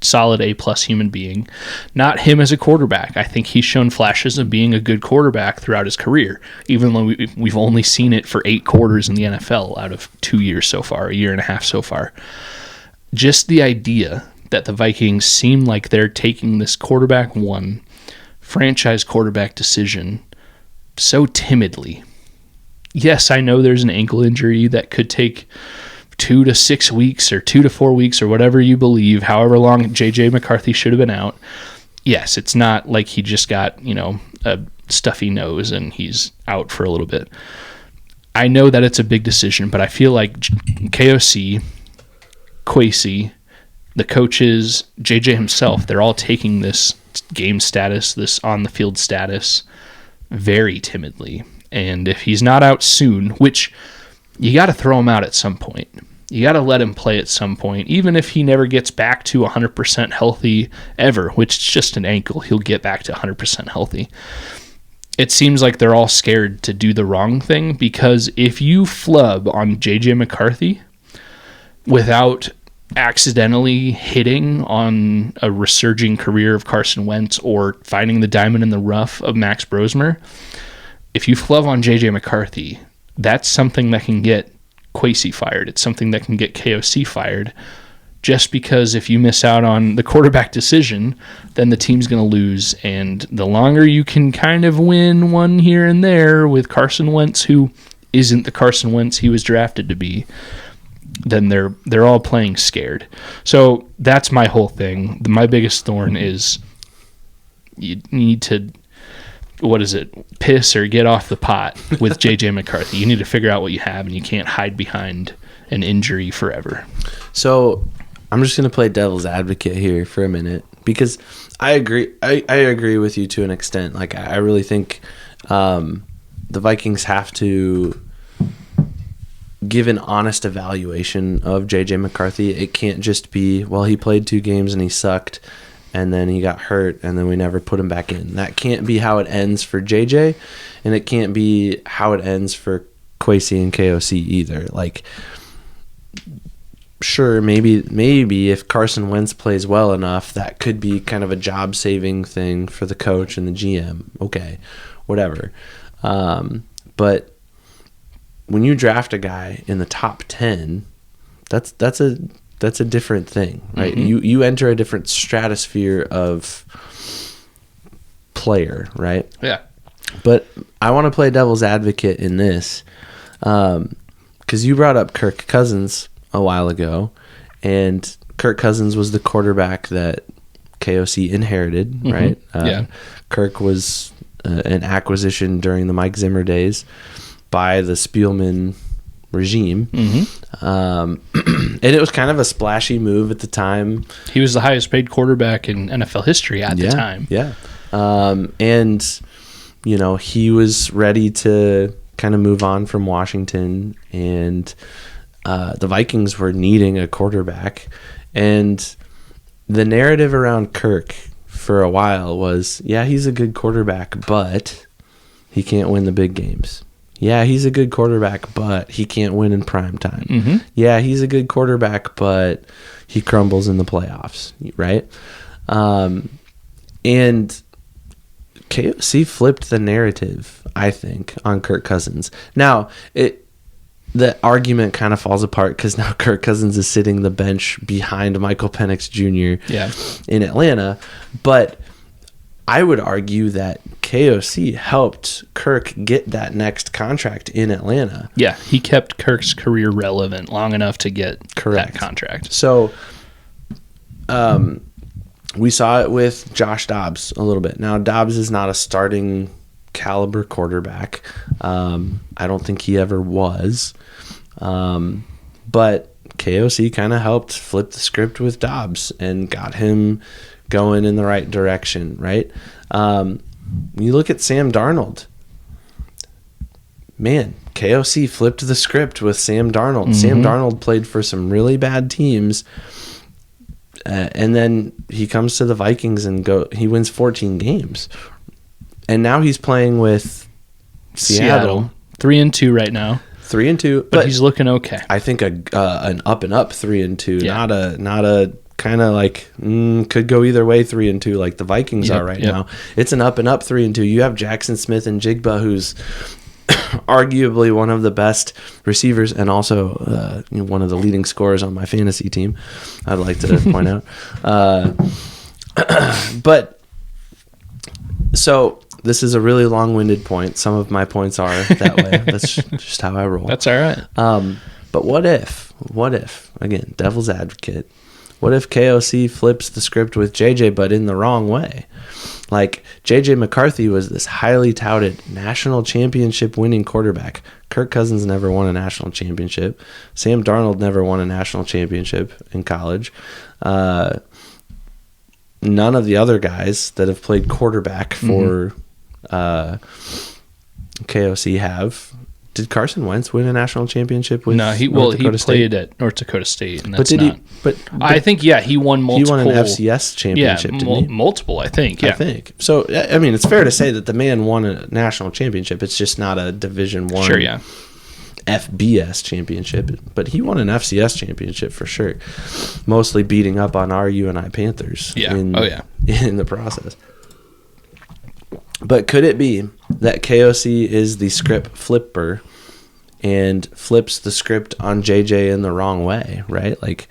solid A+ human being. Not him as a quarterback. I think he's shown flashes of being a good quarterback throughout his career, even though we've only seen it for 8 quarters in the NFL out of 2 years so far, a year and a half so far. Just the idea that the Vikings seem like they're taking this quarterback one franchise quarterback decision so timidly. Yes, I know there's an ankle injury that could take 2 to 6 weeks or 2 to 4 weeks or whatever you believe, however long JJ McCarthy should have been out. Yes, it's not like he just got, a stuffy nose and he's out for a little bit. I know that it's a big decision, but I feel like KOC, Kwesi, the coaches, JJ himself, they're all taking this game status, this on-the-field status very timidly. And if he's not out soon, which you got to throw him out at some point. You got to let him play at some point, even if he never gets back to 100% healthy ever, which is just an ankle. He'll get back to 100% healthy. It seems like they're all scared to do the wrong thing, because if you flub on J.J. McCarthy without accidentally hitting on a resurging career of Carson Wentz or finding the diamond in the rough of Max Brosmer, if you flub on J.J. McCarthy, that's something that can get Kwesi fired. It's something that can get KOC fired, just because if you miss out on the quarterback decision, then the team's going to lose. And the longer you can kind of win one here and there with Carson Wentz, who isn't the Carson Wentz he was drafted to be, then they're all playing scared. So that's my whole thing. My biggest thorn is you need to, piss or get off the pot with J.J. McCarthy. You need to figure out what you have, and you can't hide behind an injury forever. So I'm just going to play devil's advocate here for a minute, because I agree. I agree with you to an extent. Like, I really think the Vikings have to give an honest evaluation of J.J. McCarthy. It can't just be, well, he played 2 games and he sucked, and then he got hurt, and then we never put him back in. That can't be how it ends for JJ, and it can't be how it ends for Kwesi and KOC either. Like, sure, maybe if Carson Wentz plays well enough, that could be kind of a job-saving thing for the coach and the GM. Okay, whatever. But when you draft a guy in the top 10, that's a different thing, right? Mm-hmm. You enter a different stratosphere of player, right? Yeah. But I want to play devil's advocate in this, because you brought up Kirk Cousins a while ago, and Kirk Cousins was the quarterback that KOC inherited, mm-hmm. right? Yeah. Kirk was an acquisition during the Mike Zimmer days by the Spielman regime. Mm-hmm. And it was kind of a splashy move at the time. He was the highest paid quarterback in NFL history at the time. Yeah. And, you know, he was ready to kind of move on from Washington, and the Vikings were needing a quarterback. And the narrative around Kirk for a while was, yeah, he's a good quarterback, but he can't win the big games. Yeah, he's a good quarterback, but he can't win in prime time. Mm-hmm. Yeah, he's a good quarterback, but he crumbles in the playoffs, right? And KOC flipped the narrative, I think, on Kirk Cousins. Now, the argument kind of falls apart because now Kirk Cousins is sitting the bench behind Michael Penix Jr. In Atlanta. But I would argue that KOC helped Kirk get that next contract in Atlanta. Yeah, he kept Kirk's career relevant long enough to get that contract. So we saw it with Josh Dobbs a little bit. Now, Dobbs is not a starting caliber quarterback. I don't think he ever was. But KOC kind of helped flip the script with Dobbs and got him going in the right direction, right? When you look at Sam Darnold, man, KOC flipped the script with Sam Darnold. Mm-hmm. Sam Darnold played for some really bad teams, and then he comes to the Vikings and he wins 14 games. And now he's playing with Seattle. 3-2 right now. 3-2, but he's looking okay. I think an up and up 3-2, not a kind of like could go either way 3-2 like the Vikings are right now. It's an up and up 3-2. You have Jackson Smith and Jigba, who's arguably one of the best receivers and also one of the leading scorers on my fantasy team, I'd like to point out. But so this is a really long-winded point. Some of my points are that way. That's just how I roll. That's all right. But what if, again, devil's advocate, what if KOC flips the script with JJ, but in the wrong way? Like, JJ McCarthy was this highly touted national championship winning quarterback. Kirk Cousins never won a national championship. Sam Darnold never won a national championship in college. None of the other guys that have played quarterback for KOC have? Did Carson Wentz win a national championship with No, he played at North Dakota State, and that's but I think he won multiple. He won an FCS championship, didn't he? Multiple, I think. Yeah, I think so. I mean, it's fair to say that the man won a national championship. It's just not a Division I. Sure, yeah. FBS championship, but he won an FCS championship for sure. Mostly beating up on our UNI Panthers. Yeah. In the process. But could it be that KOC is the script flipper and flips the script on JJ in the wrong way, right? Like,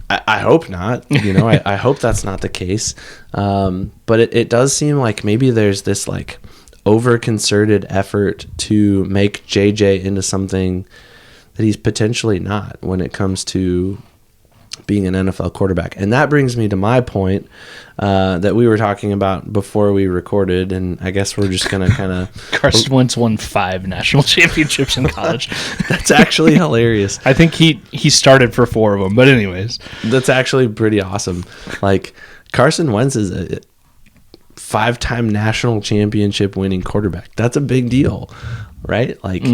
I hope not. I hope that's not the case. But it does seem like maybe there's this like over-concerted effort to make JJ into something that he's potentially not when it comes to being an NFL quarterback. And that brings me to my point that we were talking about before we recorded, and I guess we're just going to kind of... Carson Wentz won 5 national championships in college. That's actually hilarious. I think he started for 4 of them, but anyways. That's actually pretty awesome. Like, Carson Wentz is a 5-time national championship winning quarterback. That's a big deal, right? Like,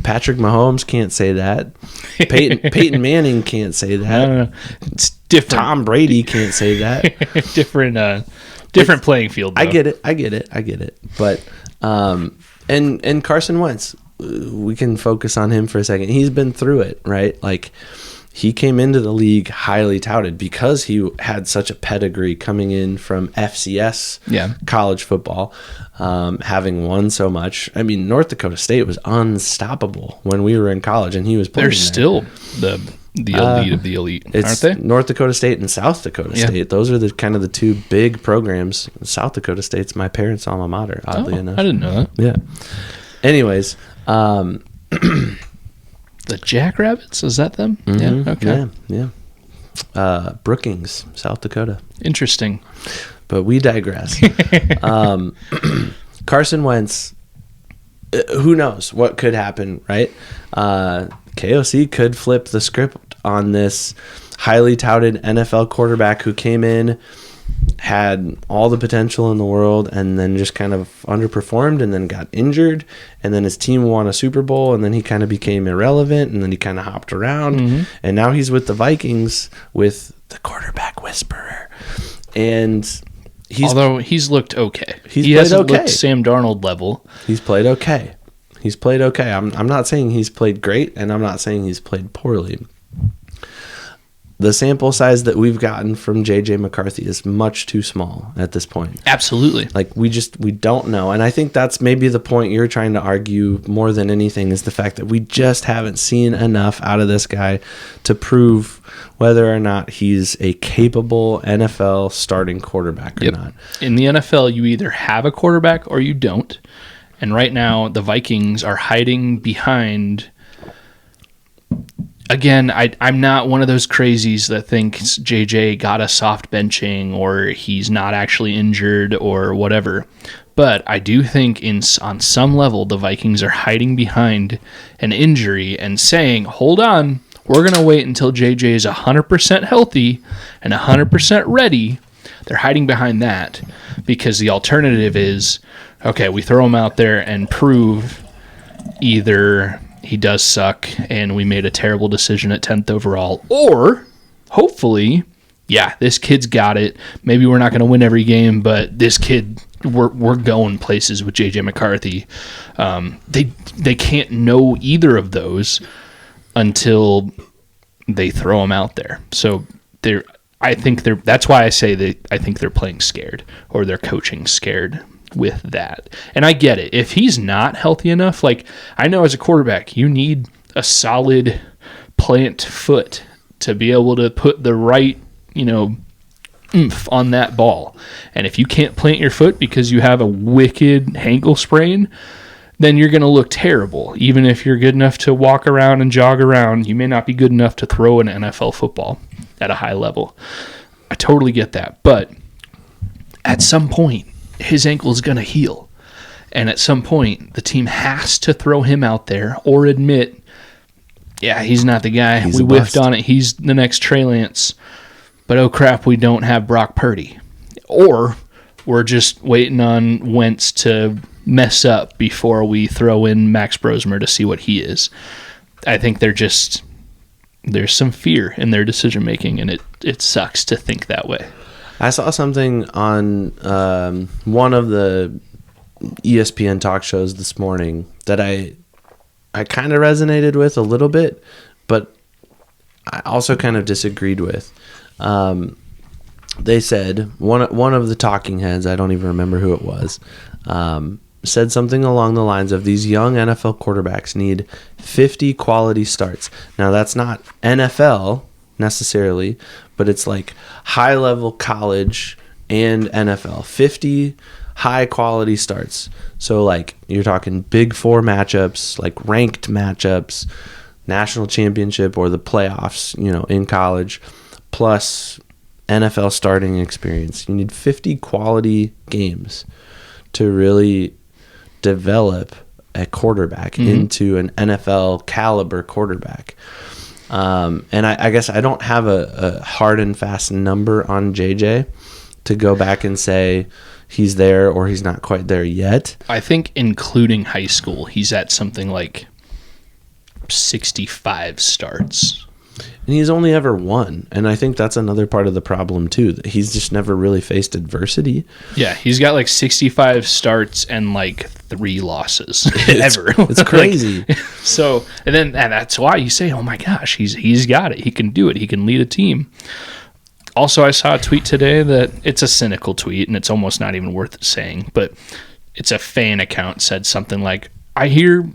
Patrick Mahomes can't say that. Peyton Manning can't say that. No. It's different. Tom Brady can't say that. different playing field, though. I get it. But and Carson Wentz, we can focus on him for a second. He's been through it, right? Like, he came into the league highly touted because he had such a pedigree coming in from FCS college football, having won so much. I mean, North Dakota State was unstoppable when we were in college, and he was playing. They're still the elite of the elite, aren't they? North Dakota State and South Dakota State. Those are the kind of the 2 big programs. South Dakota State's my parents' alma mater, oddly enough. I didn't know that. Yeah. Anyways, the Jackrabbits, is that them? Yeah. Okay. Yeah. Brookings, South Dakota. Interesting. But we digress. Carson Wentz, who knows what could happen, right? KOC could flip the script on this highly touted NFL quarterback who came in, had all the potential in the world, and then just kind of underperformed and then got injured, and then his team won a Super Bowl, and then he kind of became irrelevant, and then he kind of hopped around, and now he's with the Vikings with the quarterback whisperer. And although he's looked okay. He hasn't looked Sam Darnold level. He's played okay. I'm not saying he's played great, and I'm not saying he's played poorly. The sample size that we've gotten from J.J. McCarthy is much too small at this point. Absolutely. Like, we don't know. And I think that's maybe the point you're trying to argue more than anything, is the fact that we just haven't seen enough out of this guy to prove whether or not he's a capable NFL starting quarterback or not. In the NFL, you either have a quarterback or you don't. And right now, the Vikings are hiding behind... Again, I'm not one of those crazies that thinks JJ got a soft benching or he's not actually injured or whatever. But I do think on some level the Vikings are hiding behind an injury and saying, hold on, we're going to wait until JJ is 100% healthy and 100% ready. They're hiding behind that because the alternative is, okay, we throw him out there and prove either he does suck and we made a terrible decision at 10th overall, or hopefully, this kid's got it. Maybe we're not going to win every game, but this kid, we're going places with J.J. McCarthy. They can't know either of those until they throw him out there. So that's why I say I think they're playing scared, or they're coaching scared with that. And I get it. If he's not healthy enough, like, I know as a quarterback, you need a solid plant foot to be able to put the right, oomph on that ball. And if you can't plant your foot because you have a wicked ankle sprain, then you're going to look terrible. Even if you're good enough to walk around and jog around, you may not be good enough to throw an NFL football at a high level. I totally get that. But at some point, his ankle is going to heal. And at some point, the team has to throw him out there or admit, he's not the guy. We whiffed on it. He's the next Trey Lance. But oh crap, we don't have Brock Purdy. Or we're just waiting on Wentz to mess up before we throw in Max Brosmer to see what he is. I think there's some fear in their decision making, and it sucks to think that way. I saw something on one of the ESPN talk shows this morning that I kind of resonated with a little bit, but I also kind of disagreed with. They said, one of the talking heads, I don't even remember who it was, said something along the lines of, these young NFL quarterbacks need 50 quality starts. Now, that's not NFL necessarily, but it's like high-level college and NFL. 50 high-quality starts. So, like, you're talking Big Four matchups, like ranked matchups, national championship or the playoffs, in college, plus NFL starting experience. You need 50 quality games to really develop a quarterback into an NFL caliber quarterback. And I guess I don't have a hard and fast number on JJ to go back and say he's there or he's not quite there yet. I think including high school, he's at something like 65 starts. And he's only ever won. And I think that's another part of the problem, too. That he's just never really faced adversity. Yeah, he's got like 65 starts and like 3 losses ever. It's crazy. And that's why you say, oh my gosh, he's got it. He can do it. He can lead a team. Also, I saw a tweet today that it's a cynical tweet, and it's almost not even worth saying, but it's a fan account said something like, I hear,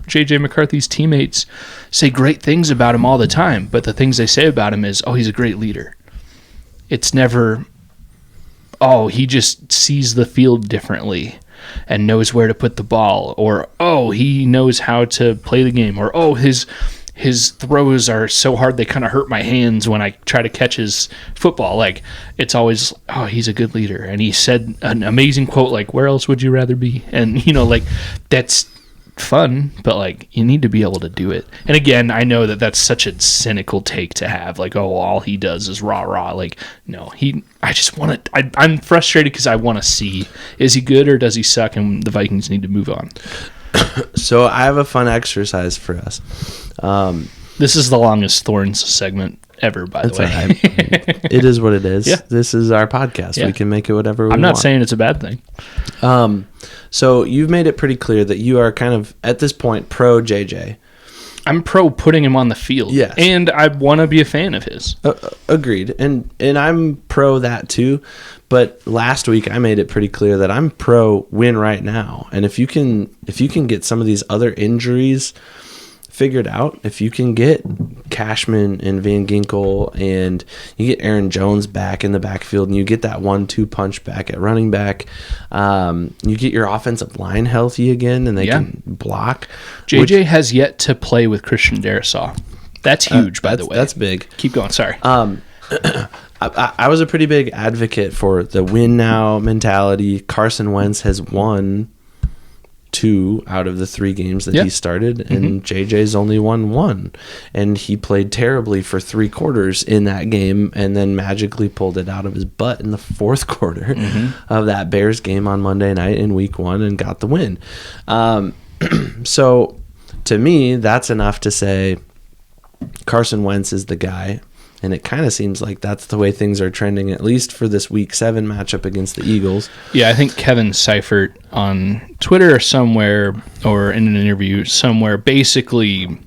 J.J. McCarthy's teammates say great things about him all the time, but the things they say about him is, oh, he's a great leader. It's never, oh, he just sees the field differently and knows where to put the ball, or, oh, he knows how to play the game, or, oh, his throws are so hard they kind of hurt my hands when I try to catch his football. Like, it's always, oh, he's a good leader. And he said an amazing quote like, where else would you rather be? And, that's fun, but like, you need to be able to do it. And again, I know that that's such a cynical take to have, like, oh, all he does is rah. Like, no, I just want to, I'm frustrated because I want to see, is he good or does he suck? And the Vikings need to move on. So I have a fun exercise for us. This is the longest Thorns segment ever, by the way. Right. It is what it is. Yeah. This is our podcast. Yeah. We can make it whatever we want. I'm not saying it's a bad thing. So you've made it pretty clear that you are kind of, at this point, pro JJ. I'm pro putting him on the field. Yes. And I want to be a fan of his. Agreed. And I'm pro that too. But last week I made it pretty clear that I'm pro win right now. And if you can get some of these other injuries figured out, if you can get Cashman and Van Ginkel and you get Aaron Jones back in the backfield and you get that 1-2 punch back at running back, you get your offensive line healthy again and they can block. JJ has yet to play with Christian Darrisaw. That's huge, by the way. That's big. Keep going. Sorry. I was a pretty big advocate for the win now mentality. Carson Wentz has won 2 out of the 3 games that he started, and JJ's only won 1. And he played terribly for 3 quarters in that game and then magically pulled it out of his butt in the 4th quarter of that Bears game on Monday night in week 1 and got the win. So to me, that's enough to say Carson Wentz is the guy. And it kind of seems like that's the way things are trending, at least for this Week 7 matchup against the Eagles. Yeah, I think Kevin Seifert on Twitter or somewhere, or in an interview somewhere, basically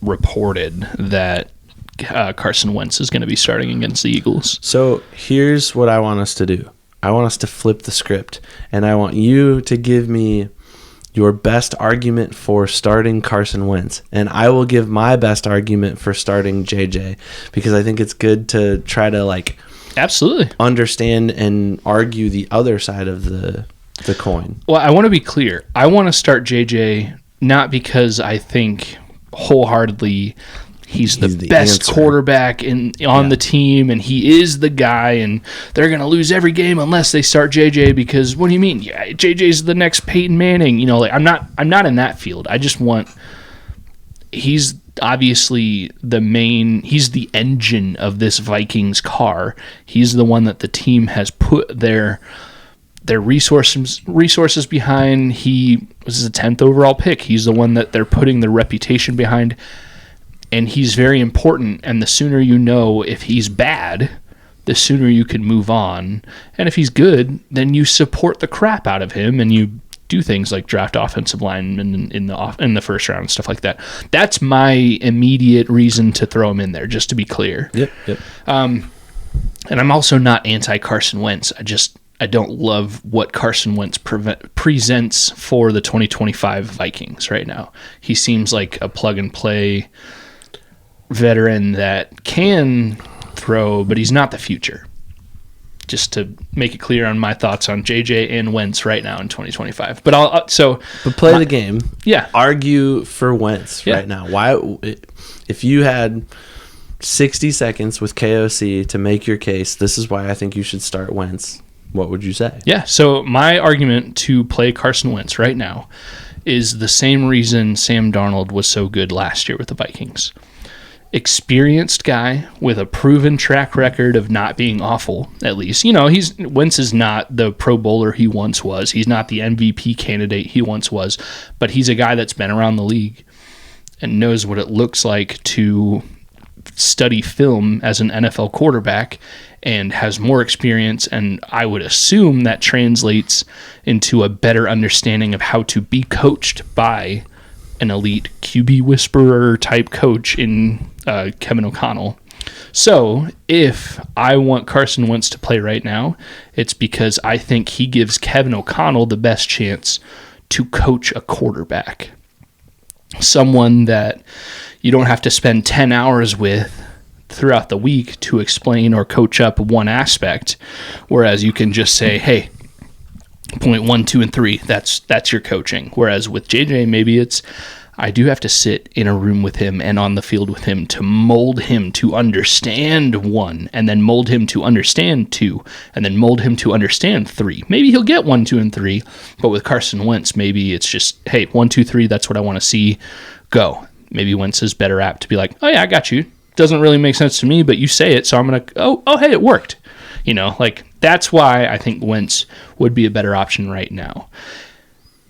reported that Carson Wentz is going to be starting against the Eagles. So here's what I want us to do. I want us to flip the script, and I want you to give me your best argument for starting Carson Wentz, and I will give my best argument for starting JJ, because I think it's good to try to absolutely understand and argue the other side of the coin. Well, I want to be clear. I want to start JJ not because I think wholeheartedly he's the best answer. Quarterback on the team, and he is the guy, and they're going to lose every game unless they start JJ, because what do you mean? Yeah, JJ's the next Peyton Manning. I'm not in that field. I just want, he's obviously he's the engine of this Vikings car. He's the one that the team has put their their resources behind. He was the 10th overall pick. He's the one that they're putting their reputation behind, and he's very important. And the sooner you know if he's bad, the sooner you can move on. And if he's good, then you support the crap out of him and you do things like draft offensive linemen in the first round and stuff like that. That's my immediate reason to throw him in there, just to be clear. Yep. And I'm also not anti Carson Wentz. I don't love what Carson Wentz presents for the 2025 Vikings right now. He seems like a plug-and-play veteran that can throw, but he's not the future. Just to make it clear on my thoughts on JJ and Wentz right now in 2025. But play the game. Yeah. Argue for Wentz right now. Why, if you had 60 seconds with KOC to make your case, this is why I think you should start Wentz, what would you say? Yeah, so my argument to play Carson Wentz right now is the same reason Sam Darnold was so good last year with the Vikings. Experienced guy with a proven track record of not being awful, at least. Wentz is not the Pro Bowler he once was. He's not the MVP candidate he once was, but he's a guy that's been around the league and knows what it looks like to study film as an NFL quarterback and has more experience, and I would assume that translates into a better understanding of how to be coached by an elite QB whisperer type coach in Kevin O'Connell. So if I want Carson Wentz to play right now, it's because I think he gives Kevin O'Connell the best chance to coach a quarterback. Someone that you don't have to spend 10 hours with throughout the week to explain or coach up one aspect, whereas you can just say, hey, point 1, 2, and 3, that's your coaching. Whereas with JJ, maybe it's I do have to sit in a room with him and on the field with him to mold him to understand 1, and then mold him to understand 2, and then mold him to understand 3. Maybe he'll get 1, 2, and 3, but with Carson Wentz, maybe it's just, hey, 1, 2, 3, that's what I want to see. Go. Maybe Wentz is better apt to be like, oh yeah, I got you. Doesn't really make sense to me, but you say it, so I'm going to, oh, hey, it worked. That's why I think Wentz would be a better option right now.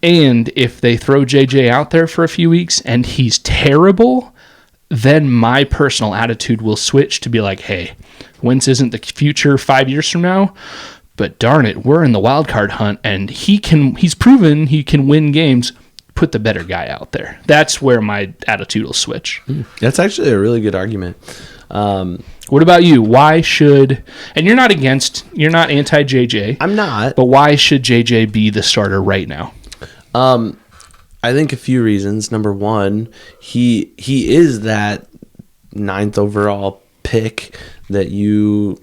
And if they throw JJ out there for a few weeks and he's terrible, then my personal attitude will switch to be like, hey, Wentz isn't the future 5 years from now, but darn it, we're in the wild card hunt, and he's proven he can win games. Put the better guy out there. That's where my attitude will switch. That's actually a really good argument. What about you? Why should, and you're not anti-JJ. I'm not. But why should JJ be the starter right now? I think a few reasons. Number one, he is that 9th overall pick that you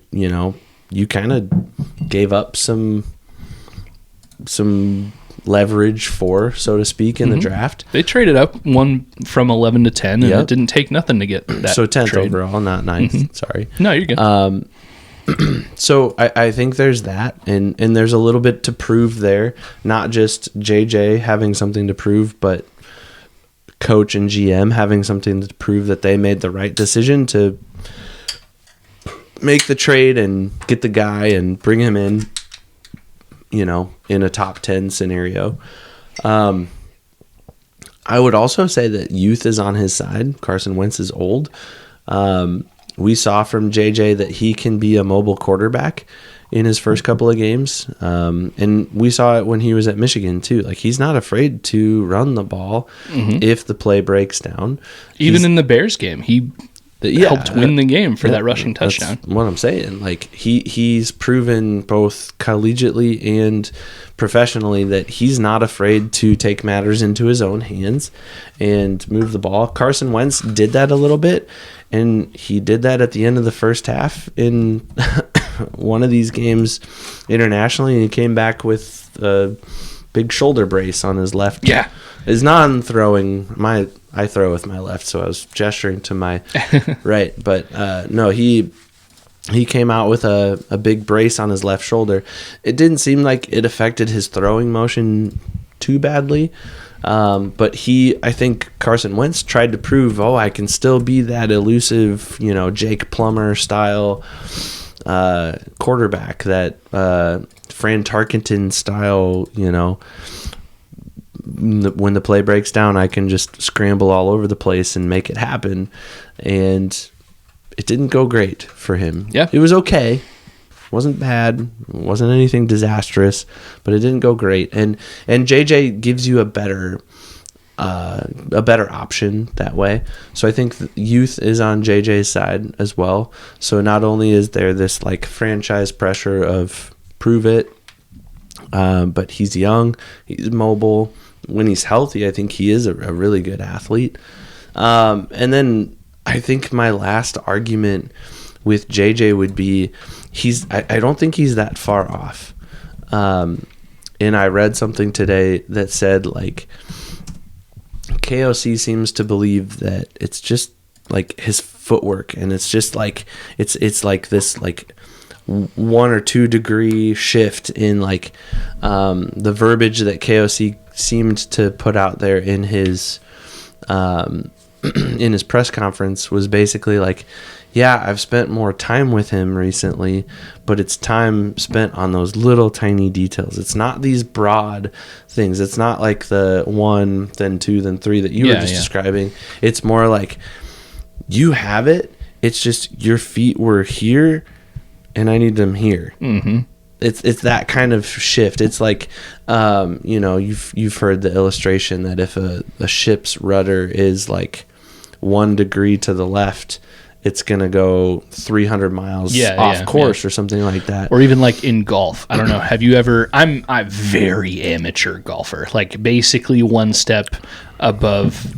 kind of gave up some leverage for, so to speak, in the draft. They traded up one from 11 to 10, and it didn't take nothing to get that. So 10th trade. overall, not 9th. Sorry. No, you're good. So I think there's that, and there's a little bit to prove there. Not just JJ having something to prove, but coach and GM having something to prove that they made the right decision to make the trade and get the guy and bring him in, in a top 10 scenario. I would also say that youth is on his side. Carson Wentz is old. We saw from JJ that he can be a mobile quarterback in his first couple of games. And we saw it when he was at Michigan too. Like, he's not afraid to run the ball if the play breaks down. Even in the Bears game, he helped win the game for that rushing touchdown. That's what I'm saying. Like, he's proven both collegiately and professionally that he's not afraid to take matters into his own hands and move the ball. Carson Wentz did that a little bit, and he did that at the end of the first half in one of these games internationally, and he came back with a big shoulder brace on his left. Yeah. His non-throwing, I throw with my left, so I was gesturing to my right. But no, he came out with a big brace on his left shoulder. It didn't seem like it affected his throwing motion too badly. But I think Carson Wentz tried to prove, I can still be that elusive, Jake Plummer style quarterback, that Fran Tarkenton style, when the play breaks down, I can just scramble all over the place and make it happen. And it didn't go great for him. Yeah. It was okay. It wasn't bad. It wasn't anything disastrous, but it didn't go great. And JJ gives you a better option that way. So I think youth is on JJ's side as well. So not only is there this like franchise pressure of prove it, but he's young, he's mobile. When he's healthy, I think he is a really good athlete. And then I think my last argument with JJ would be I don't think he's that far off. And I read something today that said like KOC seems to believe that it's just like his footwork, and it's just like it's like this like 1 or 2 degree shift in like the verbiage that KOC seemed to put out there in his press conference was basically like, yeah, I've spent more time with him recently, but it's time spent on those little tiny details. It's not these broad things. It's not like the 1, then 2, then 3 that you were just describing. It's more like you have it. It's just your feet were here and I need them here. Mm-hmm. It's that kind of shift. It's like, you've heard the illustration that if a ship's rudder is like 1 degree to the left, it's going to go 300 miles off course or something like that. Or even like in golf. I don't know. Have you ever... I'm a very amateur golfer. Like basically 1 step above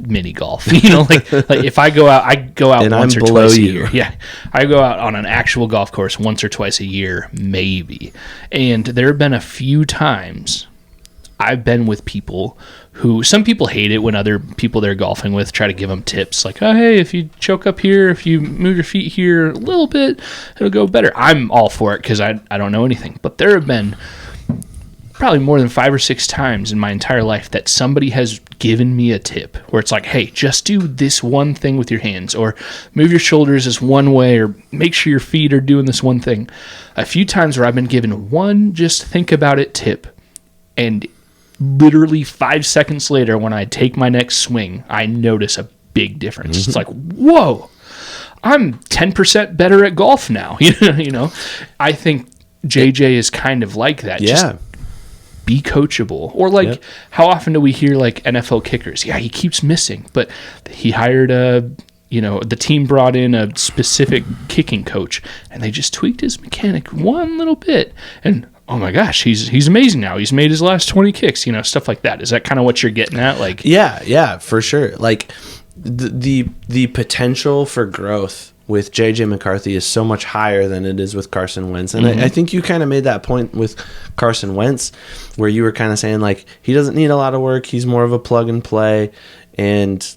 mini golf. Like if I go out and once I'm or twice you. a year. Yeah. I go out on an actual golf course once or twice a year, maybe. And there have been a few times I've been with people who, some people hate it when other people they're golfing with try to give them tips like, oh, hey, if you choke up here, if you move your feet here a little bit, it'll go better. I'm all for it because I don't know anything. But there have been probably more than 5 or 6 times in my entire life that somebody has given me a tip where it's like, hey, just do this one thing with your hands, or move your shoulders this one way, or make sure your feet are doing this one thing. A few times where I've been given one just think about it tip, and literally 5 seconds later when I take my next swing, I notice a big difference. Mm-hmm. It's like, whoa, I'm 10% better at golf now. I think JJ is kind of like that. Yeah. Just be coachable. Or like, how often do we hear like NFL kickers? Yeah, he keeps missing, but he hired the team brought in a specific kicking coach and they just tweaked his mechanic one little bit, and oh my gosh, he's amazing now. He's made his last 20 kicks, stuff like that. Is that kind of what you're getting at? Like, yeah, for sure. Like the potential for growth with JJ McCarthy is so much higher than it is with Carson Wentz. And I think you kind of made that point with Carson Wentz where you were kind of saying like, he doesn't need a lot of work. He's more of a plug and play. And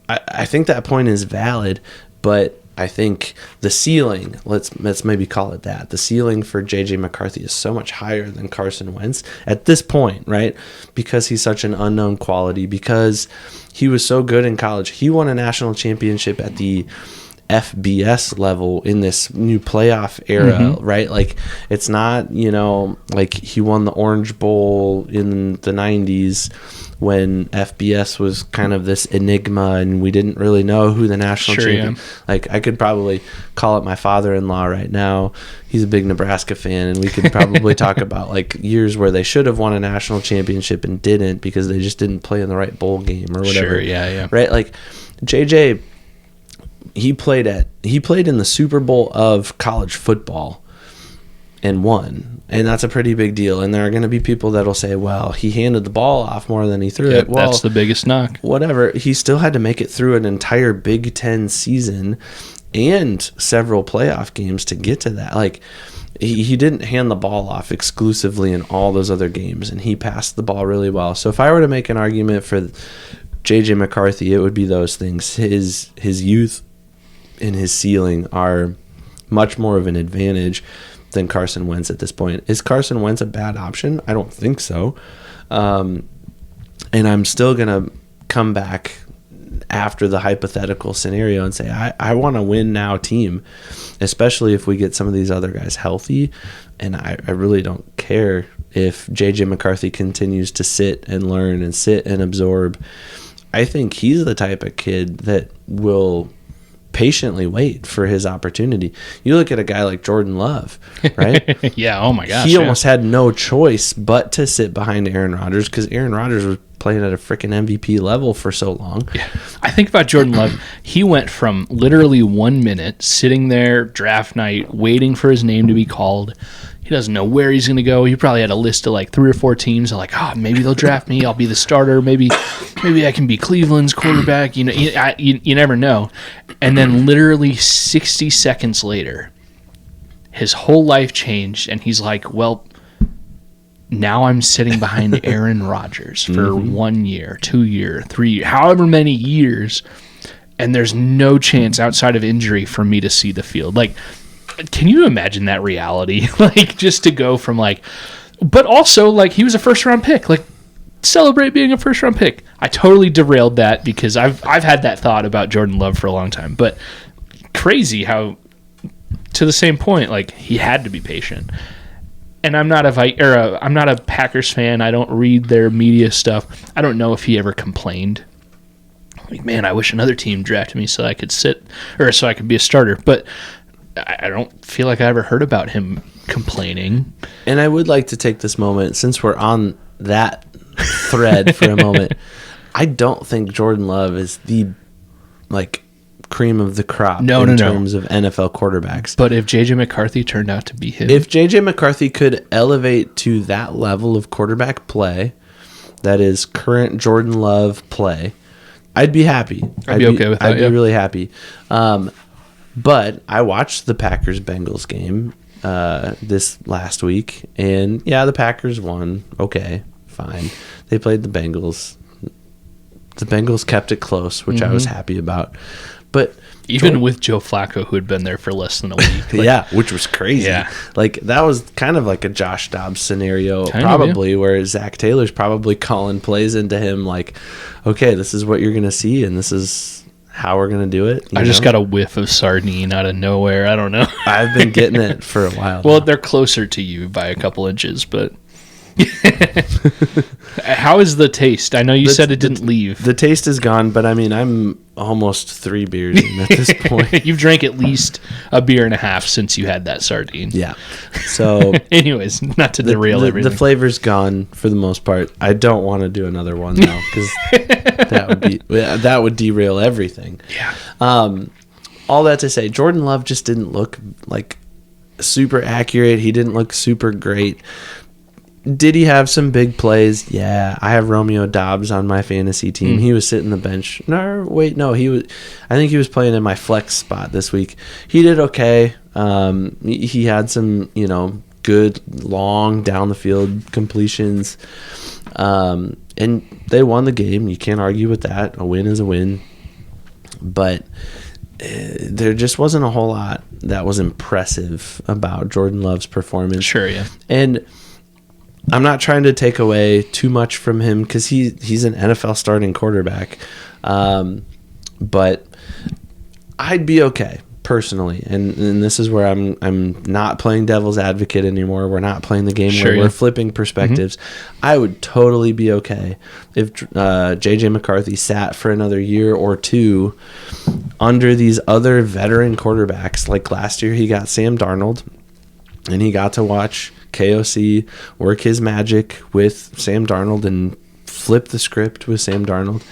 I think that point is valid, but I think the ceiling, let's maybe call it that, the ceiling for JJ McCarthy is so much higher than Carson Wentz at this point, right? Because he's such an unknown quality, because he was so good in college. He won a national championship at the FBS level in this new playoff era, right? Like, it's not, like he won the Orange Bowl in the 90s when FBS was kind of this enigma and we didn't really know who the national champion. Yeah. Like, I could probably call up my father-in-law right now. He's a big Nebraska fan, and we could probably talk about like years where they should have won a national championship and didn't because they just didn't play in the right bowl game or whatever. Sure, yeah. Right? Like, JJ, he played in the Super Bowl of college football and won, and that's a pretty big deal. And there are going to be people that'll say, well, he handed the ball off more than he threw it. Well, that's the biggest knock. Whatever. He still had to make it through an entire Big Ten season and several playoff games to get to that. Like, he didn't hand the ball off exclusively in all those other games, and he passed the ball really well. So if I were to make an argument for JJ McCarthy, it would be those things. His youth and his ceiling are much more of an advantage than Carson Wentz at this point. Is Carson Wentz a bad option? I don't think so. And I'm still going to come back after the hypothetical scenario and say, I want to win now team, especially if we get some of these other guys healthy. And I really don't care if JJ McCarthy continues to sit and learn and sit and absorb. I think he's the type of kid that will patiently wait for his opportunity. You look at a guy like Jordan Love, right? Yeah, oh my gosh. He almost had no choice but to sit behind Aaron Rodgers because Aaron Rodgers was playing at a freaking MVP level for so long. Yeah. I think about Jordan Love. He went from literally 1 minute sitting there draft night waiting for his name to be called. He doesn't know where he's going to go. He probably had a list of like 3 or 4 teams. Like, maybe they'll draft me. I'll be the starter. Maybe I can be Cleveland's quarterback. You never know. And then literally 60 seconds later, his whole life changed, and he's like, well, now I'm sitting behind Aaron Rodgers for 1 year, 2 year, 3 years, however many years, and there's no chance outside of injury for me to see the field. Like, can you imagine that reality? Like, just to go from like, but also like he was a first-round pick. Like, celebrate being a first-round pick. I totally derailed that because I've had that thought about Jordan Love for a long time. But crazy how, to the same point, like he had to be patient. And I'm not a Packers fan. I don't read their media stuff. I don't know if he ever complained. Like, man, I wish another team drafted me so I could sit or so I could be a starter. But I don't feel like I ever heard about him complaining. And I would like to take this moment, since we're on that thread for a moment. I don't think Jordan Love is the like cream of the crop in terms of NFL quarterbacks. But if JJ McCarthy turned out to be him, if JJ McCarthy could elevate to that level of quarterback play, that is current Jordan Love play, I'd be happy. I'd be okay with that. I'd be really happy. But I watched the Packers-Bengals game this last week, and yeah, the Packers won. Okay, fine. They played the Bengals. The Bengals kept it close, which I was happy about. But even with Joe Flacco, who had been there for less than a week. Like, yeah, which was crazy. Yeah. Like, that was kind of like a Josh Dobbs scenario, where Zach Taylor's probably calling plays into him like, okay, this is what you're going to see, and this is how we're going to do it. I just got a whiff of sardine out of nowhere. I don't know. I've been getting it for a while. Well, they're closer to you by a couple inches, but how is the taste? I know you said it didn't leave. The taste is gone, but I mean, I'm almost 3 beers in at this point. You've drank at least a beer and a half since you had that sardine. Yeah. So anyways, not to derail everything. The flavor's gone for the most part. I don't want to do another one though, because that would derail everything. Yeah. All that to say, Jordan Love just didn't look like super accurate. He didn't look super great. Did he have some big plays? Yeah, I have Romeo Doubs on my fantasy team. He was sitting the bench. No, wait, no, he was. I think he was playing in my flex spot this week. He did okay. He had some, good long down the field completions, and they won the game. You can't argue with that. A win is a win, but there just wasn't a whole lot that was impressive about Jordan Love's performance. Sure, yeah, and I'm not trying to take away too much from him because he's an NFL starting quarterback. But I'd be okay personally. And this is where I'm not playing devil's advocate anymore. We're not playing the game where we're flipping perspectives. I would totally be okay if JJ McCarthy sat for another year or two under these other veteran quarterbacks. Like last year he got Sam Darnold and he got to watch KOC work his magic with Sam Darnold and flip the script with Sam Darnold.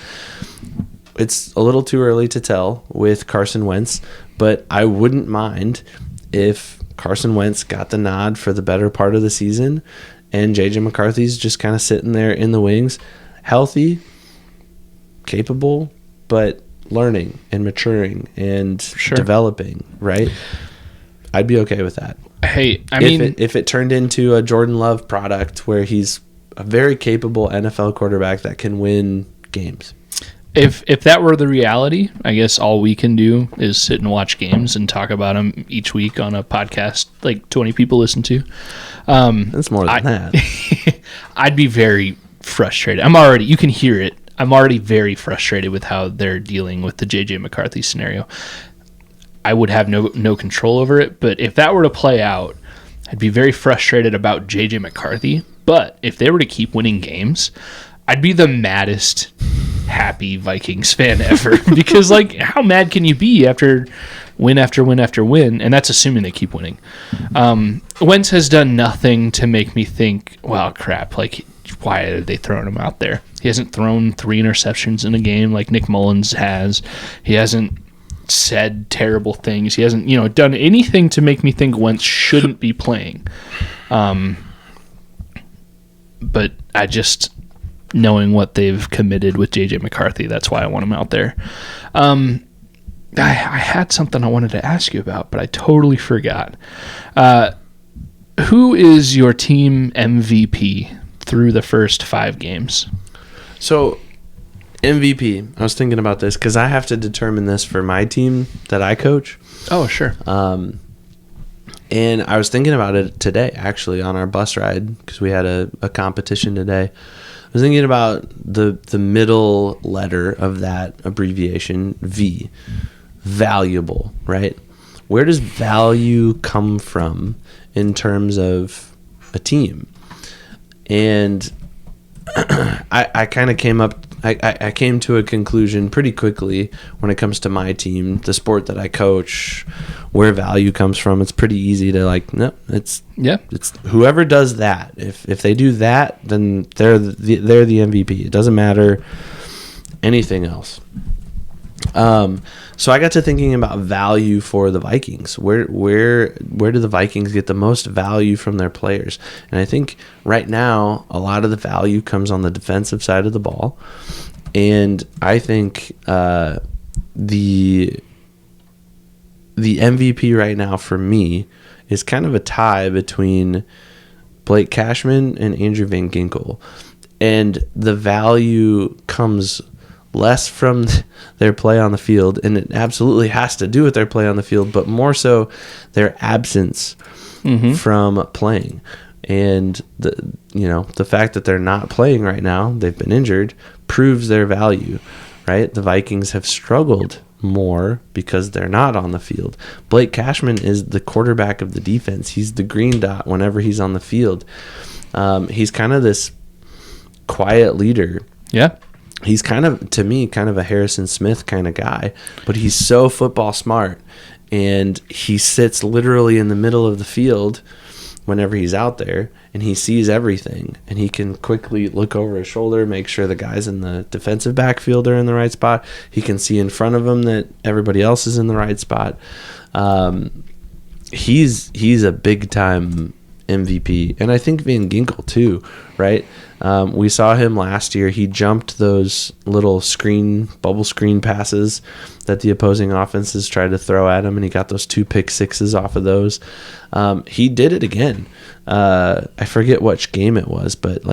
It's a little too early to tell with Carson Wentz, but I wouldn't mind if Carson Wentz got the nod for the better part of the season and JJ McCarthy's just kind of sitting there in the wings, healthy, capable, but learning and maturing and developing, right? I'd be okay with that. Hey, I mean, if it turned into a Jordan Love product where he's a very capable NFL quarterback that can win games. If that were the reality, I guess all we can do is sit and watch games and talk about them each week on a podcast like 20 people listen to. That's more than that. I'd be very frustrated. You can hear it. I'm already very frustrated with how they're dealing with the JJ McCarthy scenario. I would have no control over it, but if that were to play out, I'd be very frustrated about JJ McCarthy. But if they were to keep winning games, I'd be the maddest happy Vikings fan ever. Because, like, how mad can you be after win after win after win? And that's assuming they keep winning. Wentz has done nothing to make me think, well, crap, like, why are they throwing him out there? He hasn't thrown 3 interceptions in a game like Nick Mullins has. He hasn't said terrible things. He hasn't, done anything to make me think Wentz shouldn't be playing. But I just, knowing what they've committed with JJ McCarthy, that's why I want him out there. I had something I wanted to ask you about, but I totally forgot. Who is your team MVP through the first 5 games? So, MVP, I was thinking about this because I have to determine this for my team that I coach. Oh, sure. And I was thinking about it today, actually, on our bus ride, because we had a competition today. I was thinking about the middle letter of that abbreviation, V, valuable, right? Where does value come from in terms of a team? And I kind of I came to a conclusion pretty quickly when it comes to my team, the sport that I coach, where value comes from. It's pretty easy to it's whoever does that. If they do that, then they're the MVP. It doesn't matter anything else. So I got to thinking about value for the Vikings. Where do the Vikings get the most value from their players? And I think right now a lot of the value comes on the defensive side of the ball. And I think the MVP right now for me is kind of a tie between Blake Cashman and Andrew Van Ginkel. And the value comes less from their play on the field, and it absolutely has to do with their play on the field, but more so their absence from playing. And the fact that they're not playing right now, they've been injured, proves their value, right? The Vikings have struggled more because they're not on the field. Blake Cashman is the quarterback of the defense. He's the green dot whenever he's on the field. He's kind of this quiet leader. Yeah. He's kind of a Harrison Smith kind of guy, but he's so football smart, and he sits literally in the middle of the field whenever he's out there, and he sees everything, and he can quickly look over his shoulder, make sure the guys in the defensive backfield are in the right spot. He can see in front of him that everybody else is in the right spot. He's a big time MVP, and I think Van Ginkel too, right? We saw him last year. He jumped those little bubble screen passes that the opposing offenses tried to throw at him, and he got those 2 pick sixes off of those. He did it again. I forget which game it was, but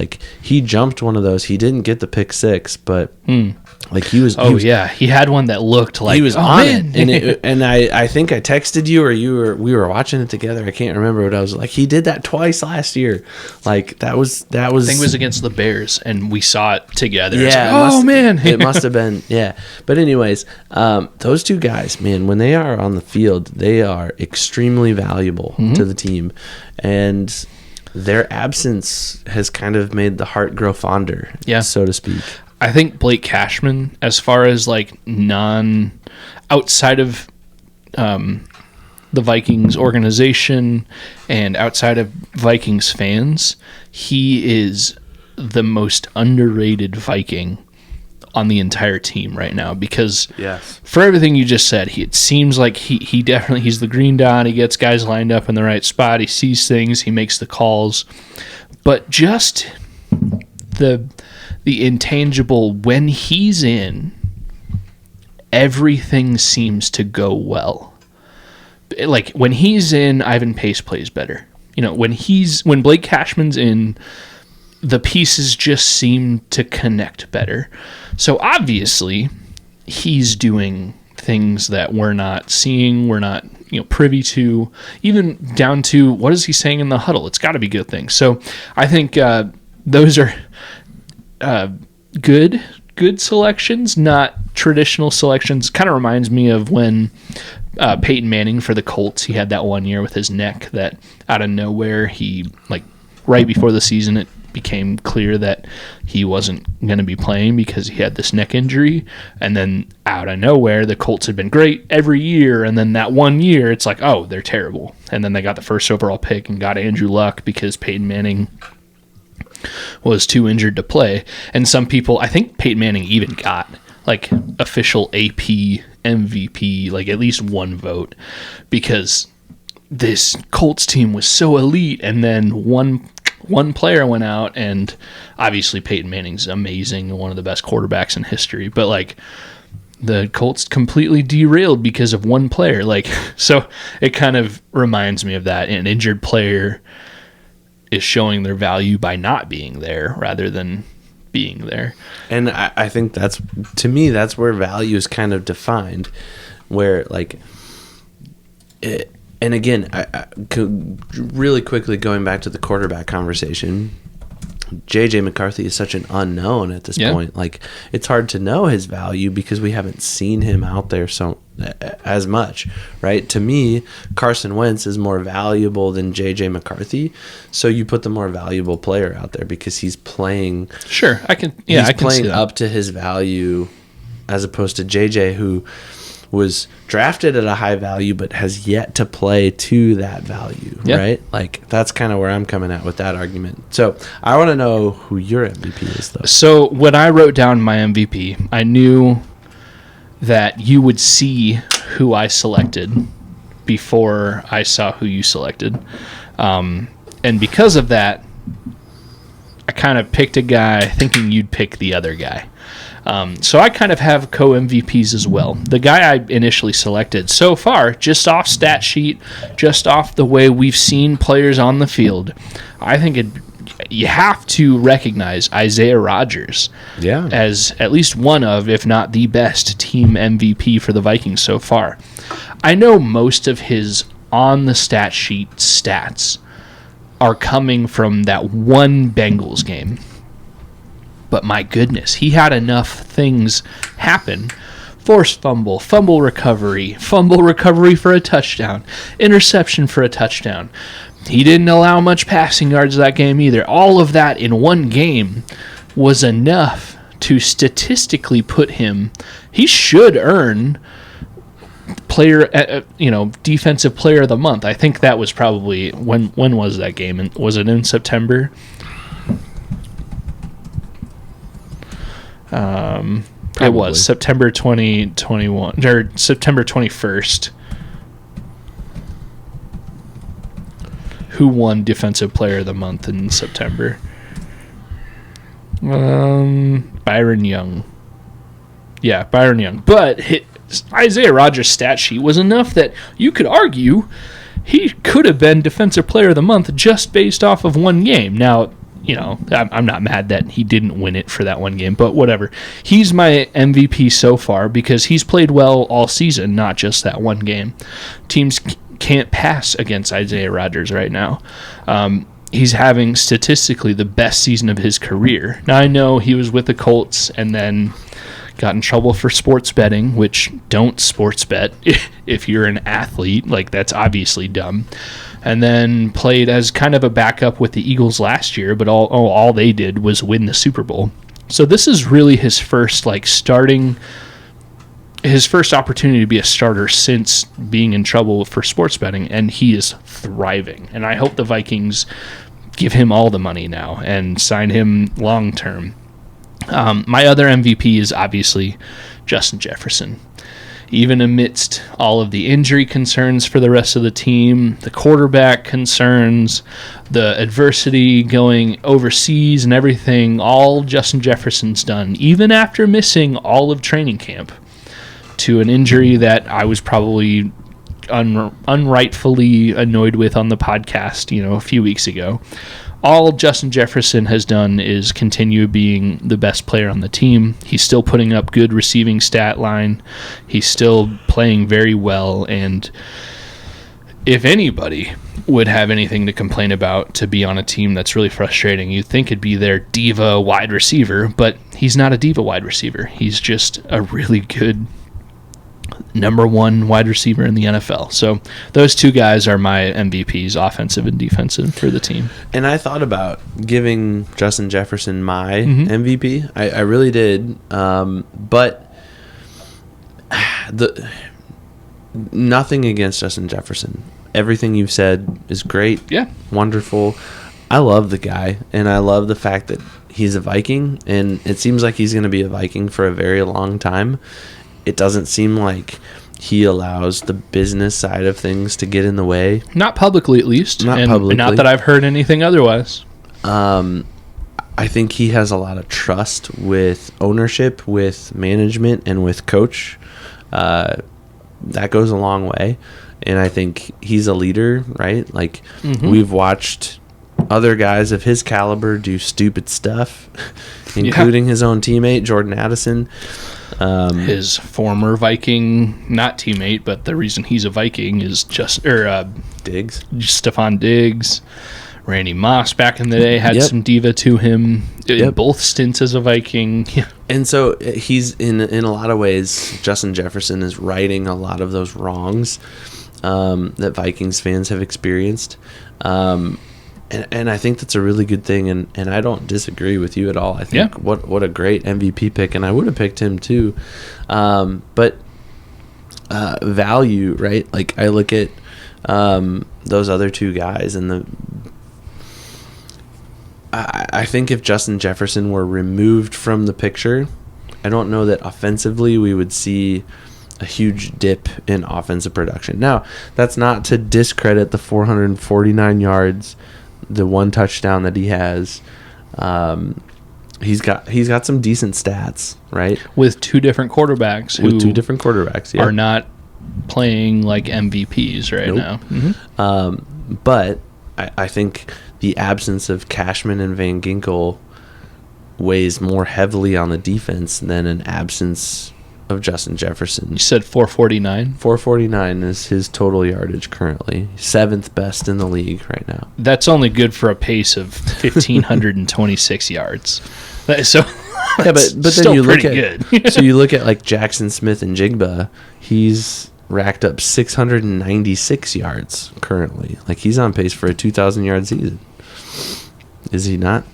he jumped one of those. He didn't get the pick 6, but he was. He had one that looked like he was on it, and I think I texted you, or we were watching it together. I can't remember what I was like. He did that twice last year. That was. I think it was against the Bears, and we saw it together. Yeah. It must have been. Yeah. But anyways, those 2 guys, man, when they are on the field, they are extremely valuable to the team, and their absence has kind of made the heart grow fonder, so to speak. I think Blake Cashman, as far as outside of the Vikings organization and outside of Vikings fans, he is the most underrated Viking on the entire team right now, because for everything you just said, it seems like he definitely, he's the green dot. He gets guys lined up in the right spot. He sees things. He makes the calls. But just the intangible, when he's in, everything seems to go well. When he's in, Ivan Pace plays better. When Blake Cashman's in, the pieces just seem to connect better. So obviously, he's doing things that we're not seeing, we're not privy to, even down to what is he saying in the huddle. It's got to be good things. So I think those are good good selections, not traditional selections. Kind of reminds me of when Peyton Manning for the Colts, he had that one year with his neck that out of nowhere, he, like, right before the season, it became clear that he wasn't going to be playing because he had this neck injury. And then out of nowhere, the Colts had been great every year. And then that one year, it's like, oh, they're terrible. And then they got the first overall pick and got Andrew Luck because Peyton Manning was too injured to play. And some people, I think Peyton Manning even got like official AP MVP, like at least one vote, because this Colts team was so elite. And then one player went out, and obviously Peyton Manning's amazing, one of the best quarterbacks in history, but like the Colts completely derailed because of one player. Like, so it kind of reminds me of that. An injured player is showing their value by not being there rather than being there. And I think that's, to me, that's where value is kind of defined, where like it, and again, I really quickly going back to the quarterback conversation, J.J. McCarthy is such an unknown at this point. Like, it's hard to know his value because we haven't seen him out there as much, right? To me, Carson Wentz is more valuable than J.J. McCarthy, so you put the more valuable player out there because he's playing. Sure, I can. Yeah, I can playing see that. up to his value, as opposed to J.J., who was drafted at a high value but has yet to play to that value, right? Like, that's kind of where I'm coming at with that argument. So I want to know who your MVP is, though. So when I wrote down my MVP, I knew that you would see who I selected before I saw who you selected. And because of that, I kind of picked a guy thinking you'd pick the other guy. So I kind of have co-MVPs as well. The guy I initially selected so far, just off stat sheet, just off the way we've seen players on the field, I think you have to recognize Isaiah Rodgers as at least one of, if not the best team MVP for the Vikings so far. I know most of his on the stat sheet stats are coming from that one Bengals game. But my goodness, he had enough things happen. Forced fumble, fumble recovery for a touchdown, interception for a touchdown. He didn't allow much passing yards that game either. All of that in one game was enough to statistically put him. He should earn defensive player of the month. I think that was probably when was that game? And was it in September? It was September 2021 or September 21st. Who won Defensive Player of the Month in September? Byron Young. Yeah, Byron Young. But Isaiah Rodgers' stat sheet was enough that you could argue he could have been Defensive Player of the Month just based off of one game. Now, you know, I'm not mad that he didn't win it for that one game, but whatever. He's my MVP so far because he's played well all season, not just that one game. Teams can't pass against Isaiah Rodgers right now. He's having statistically the best season of his career. Now, I know he was with the Colts and then got in trouble for sports betting, which don't sports bet if you're an athlete. Like, that's obviously dumb. And then played as kind of a backup with the Eagles last year, but all they did was win the Super Bowl. So this is really his first opportunity to be a starter since being in trouble for sports betting, and he is thriving. And I hope the Vikings give him all the money now and sign him long term. My other MVP is obviously Justin Jefferson. Even amidst all of the injury concerns for the rest of the team, the quarterback concerns, the adversity going overseas and everything, all Justin Jefferson's done, even after missing all of training camp to an injury that I was probably unrightfully annoyed with on the podcast, a few weeks ago. All Justin Jefferson has done is continue being the best player on the team. He's still putting up good receiving stat line. He's still playing very well. And if anybody would have anything to complain about to be on a team that's really frustrating. You'd think it'd be their diva wide receiver, but he's not a diva wide receiver. He's just a really good number one wide receiver in the NFL. So those two guys are my MVPs, offensive and defensive, for the team. And I thought about giving Justin Jefferson my MVP. I really did. But nothing against Justin Jefferson. Everything you've said is great. Yeah. Wonderful. I love the guy, and I love the fact that he's a Viking, and it seems like he's going to be a Viking for a very long time. It doesn't seem like he allows the business side of things to get in the way. Not publicly, at least. Not publicly. Not that I've heard anything otherwise. I think he has a lot of trust with ownership, with management, and with coach. That goes a long way. And I think he's a leader, right? Like, we've watched other guys of his caliber do stupid stuff, including his own teammate, Jordan Addison. His former Viking, not teammate, but the reason he's a Viking is Diggs. Stephon Diggs. Randy Moss back in the day had some diva to him in both stints as a Viking. And so he's in a lot of ways, Justin Jefferson is righting a lot of those wrongs that Vikings fans have experienced. And I think that's a really good thing, and I don't disagree with you at all. I think what a great MVP pick, and I would have picked him too. But value, right? Like, I look at those other two guys, and I think if Justin Jefferson were removed from the picture, I don't know that offensively we would see a huge dip in offensive production. Now, that's not to discredit the 449 yards, the one touchdown that he has. He's got some decent stats, right? With two different quarterbacks who are not playing like MVPs right now. Mm-hmm. But I think the absence of Cashman and Van Ginkel weighs more heavily on the defense than an absence of Justin Jefferson. You said 449? 449 is his total yardage currently. 7th best in the league right now. That's only good for a pace of 1,526 yards. So yeah, but then you look at so you look at like Jackson Smith and Jigba, he's racked up 696 yards currently. Like, he's on pace for a 2,000-yard season. Is he not?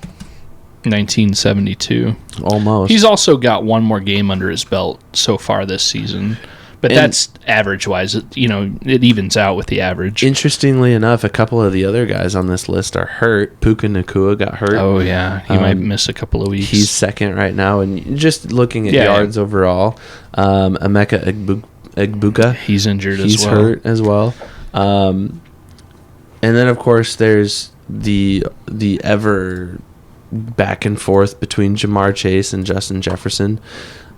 1972. Almost. He's also got one more game under his belt so far this season. But that's average-wise. It evens out with the average. Interestingly enough, a couple of the other guys on this list are hurt. Puka Nacua got hurt. Oh, yeah. He might miss a couple of weeks. He's second right now. And just looking at yards overall, Emeka Egbuka. He's injured as well. He's hurt as well. And then, of course, there's the ever back and forth between Jamar Chase and Justin Jefferson.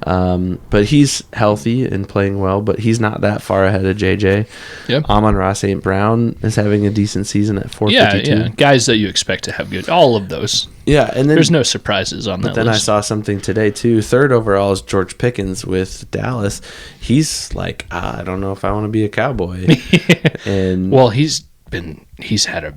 But he's healthy and playing well, but he's not that far ahead of JJ. Yep. Amon-Ra St. Brown is having a decent season at 452. Yeah, guys that you expect to have good. All of those. Yeah, and then there's no surprises on that list. But then I saw something today too. Third overall is George Pickens with Dallas. He's like, I don't know if I want to be a Cowboy. And well, he's had a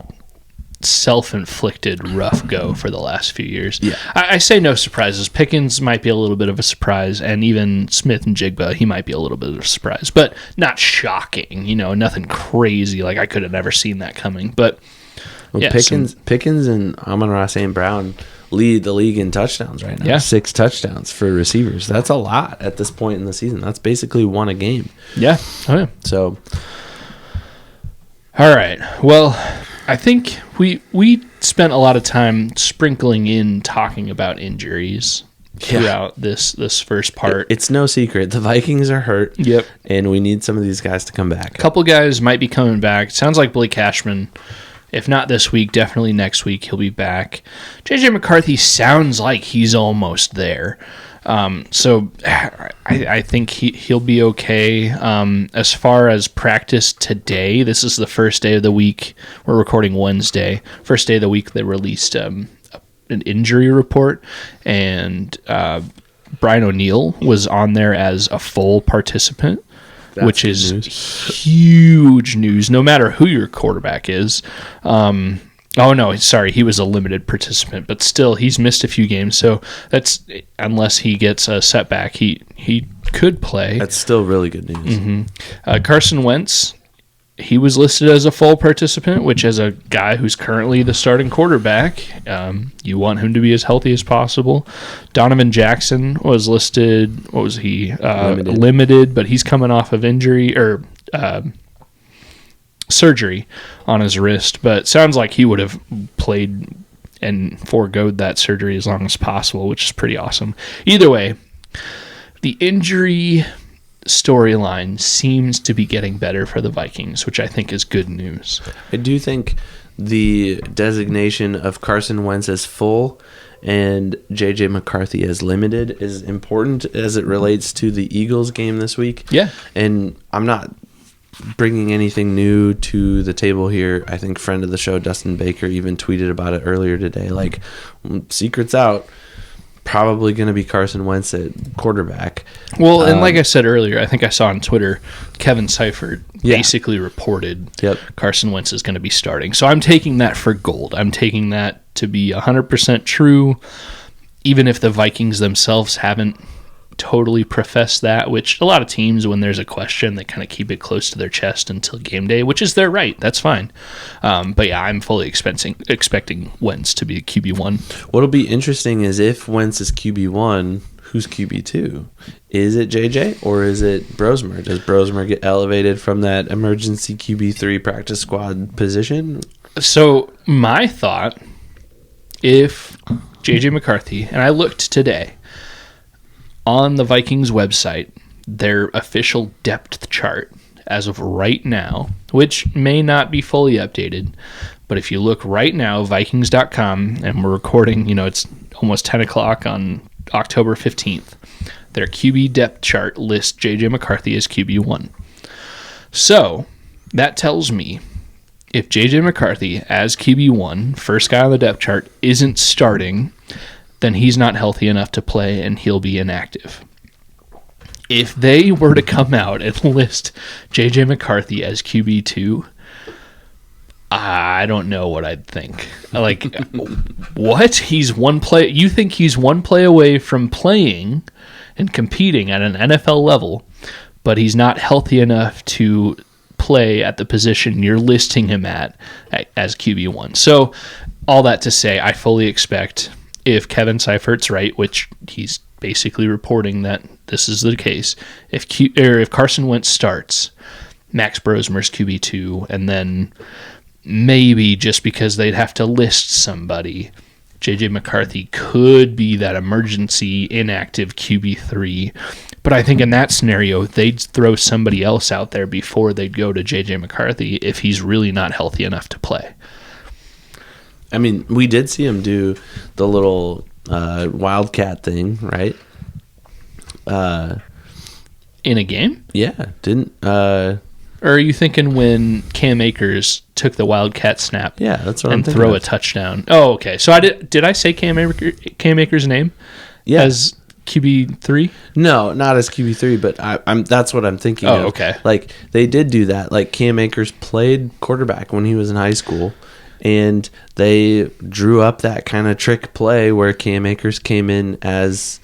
self-inflicted rough go for the last few years. Yeah. I say no surprises. Pickens might be a little bit of a surprise, and even Smith and Jigba, he might be a little bit of a surprise, but not shocking. Nothing crazy. Like, I could have never seen that coming. But Pickens and Amon-Ra St. Brown lead the league in touchdowns right now. Yeah. 6 touchdowns for receivers. That's a lot at this point in the season. That's basically one a game. Yeah. Oh, yeah. So, all right. Well, I think we spent a lot of time sprinkling in talking about injuries throughout this first part. It's no secret. The Vikings are hurt. Yep. And we need some of these guys to come back. A couple guys might be coming back. Sounds like Blake Cashman, if not this week, definitely next week he'll be back. J.J. McCarthy sounds like he's almost there. So I think he'll be okay. As far as practice today, this is the first day of the week. We're recording Wednesday. First day of the week they released an injury report, and Brian O'Neill was on there as a full participant. which is huge news, no matter who your quarterback is. Oh, no, sorry, he was a limited participant, but still, he's missed a few games, so that's, unless he gets a setback, he could play. That's still really good news. Mm-hmm. Carson Wentz, he was listed as a full participant, which as a guy who's currently the starting quarterback, you want him to be as healthy as possible. Donovan Jackson was listed, what was he? Limited, but he's coming off of injury, or surgery on his wrist, but sounds like he would have played and foregoed that surgery as long as possible, which is pretty awesome. Either way, the injury storyline seems to be getting better for the Vikings, which I think is good news. I do think the designation of Carson Wentz as full and J.J. McCarthy as limited is important as it relates to the Eagles game this week. Yeah. And I'm not bringing anything new to the table here. I think friend of the show Dustin Baker even tweeted about it earlier today. Like, secret's out, probably going to be Carson Wentz at quarterback. Well, and like I said earlier, I think I saw on Twitter, Kevin Seifert basically reported Carson Wentz is going to be starting. So I'm taking that for gold. I'm taking that to be 100% true, even if the Vikings themselves haven't totally profess that, which a lot of teams, when there's a question, they kind of keep it close to their chest until game day, which is their right. That's fine. But yeah, I'm fully expecting Wentz to be QB1. What'll be interesting is if Wentz is QB1, who's QB2? Is it JJ or is it Brosmer? Does Brosmer get elevated from that emergency QB3 practice squad position? So my thought, if JJ McCarthy, and I looked today, on the Vikings website, their official depth chart as of right now, which may not be fully updated, but if you look right now, Vikings.com, and we're recording, it's almost 10 o'clock on October 15th, their QB depth chart lists J.J. McCarthy as QB1. So, that tells me if J.J. McCarthy as QB1, first guy on the depth chart, isn't starting, then he's not healthy enough to play and he'll be inactive. If they were to come out and list J.J. McCarthy as QB2, I don't know what I'd think. Like, what? He's one play. You think he's one play away from playing and competing at an NFL level, but he's not healthy enough to play at the position you're listing him at as QB1. So, all that to say, I fully expect, if Kevin Seifert's right, which he's basically reporting that this is the case, if Carson Wentz starts, Max Brosmer's QB2, and then maybe just because they'd have to list somebody, J.J. McCarthy could be that emergency inactive QB3. But I think in that scenario, they'd throw somebody else out there before they'd go to J.J. McCarthy if he's really not healthy enough to play. I mean, we did see him do the little wildcat thing, right? In a game? Yeah, didn't. Or are you thinking when Cam Akers took the wildcat snap? Yeah, that's what I'm and thinking. Throw of. a touchdown. Oh, okay. So did I say Cam Akers' name? Yeah. As QB3? No, not as QB3, but I'm that's what I'm thinking of. Oh, okay. Like, they did do that. Like, Cam Akers played quarterback when he was in high school, and they drew up that kind of trick play where Cam Akers came in as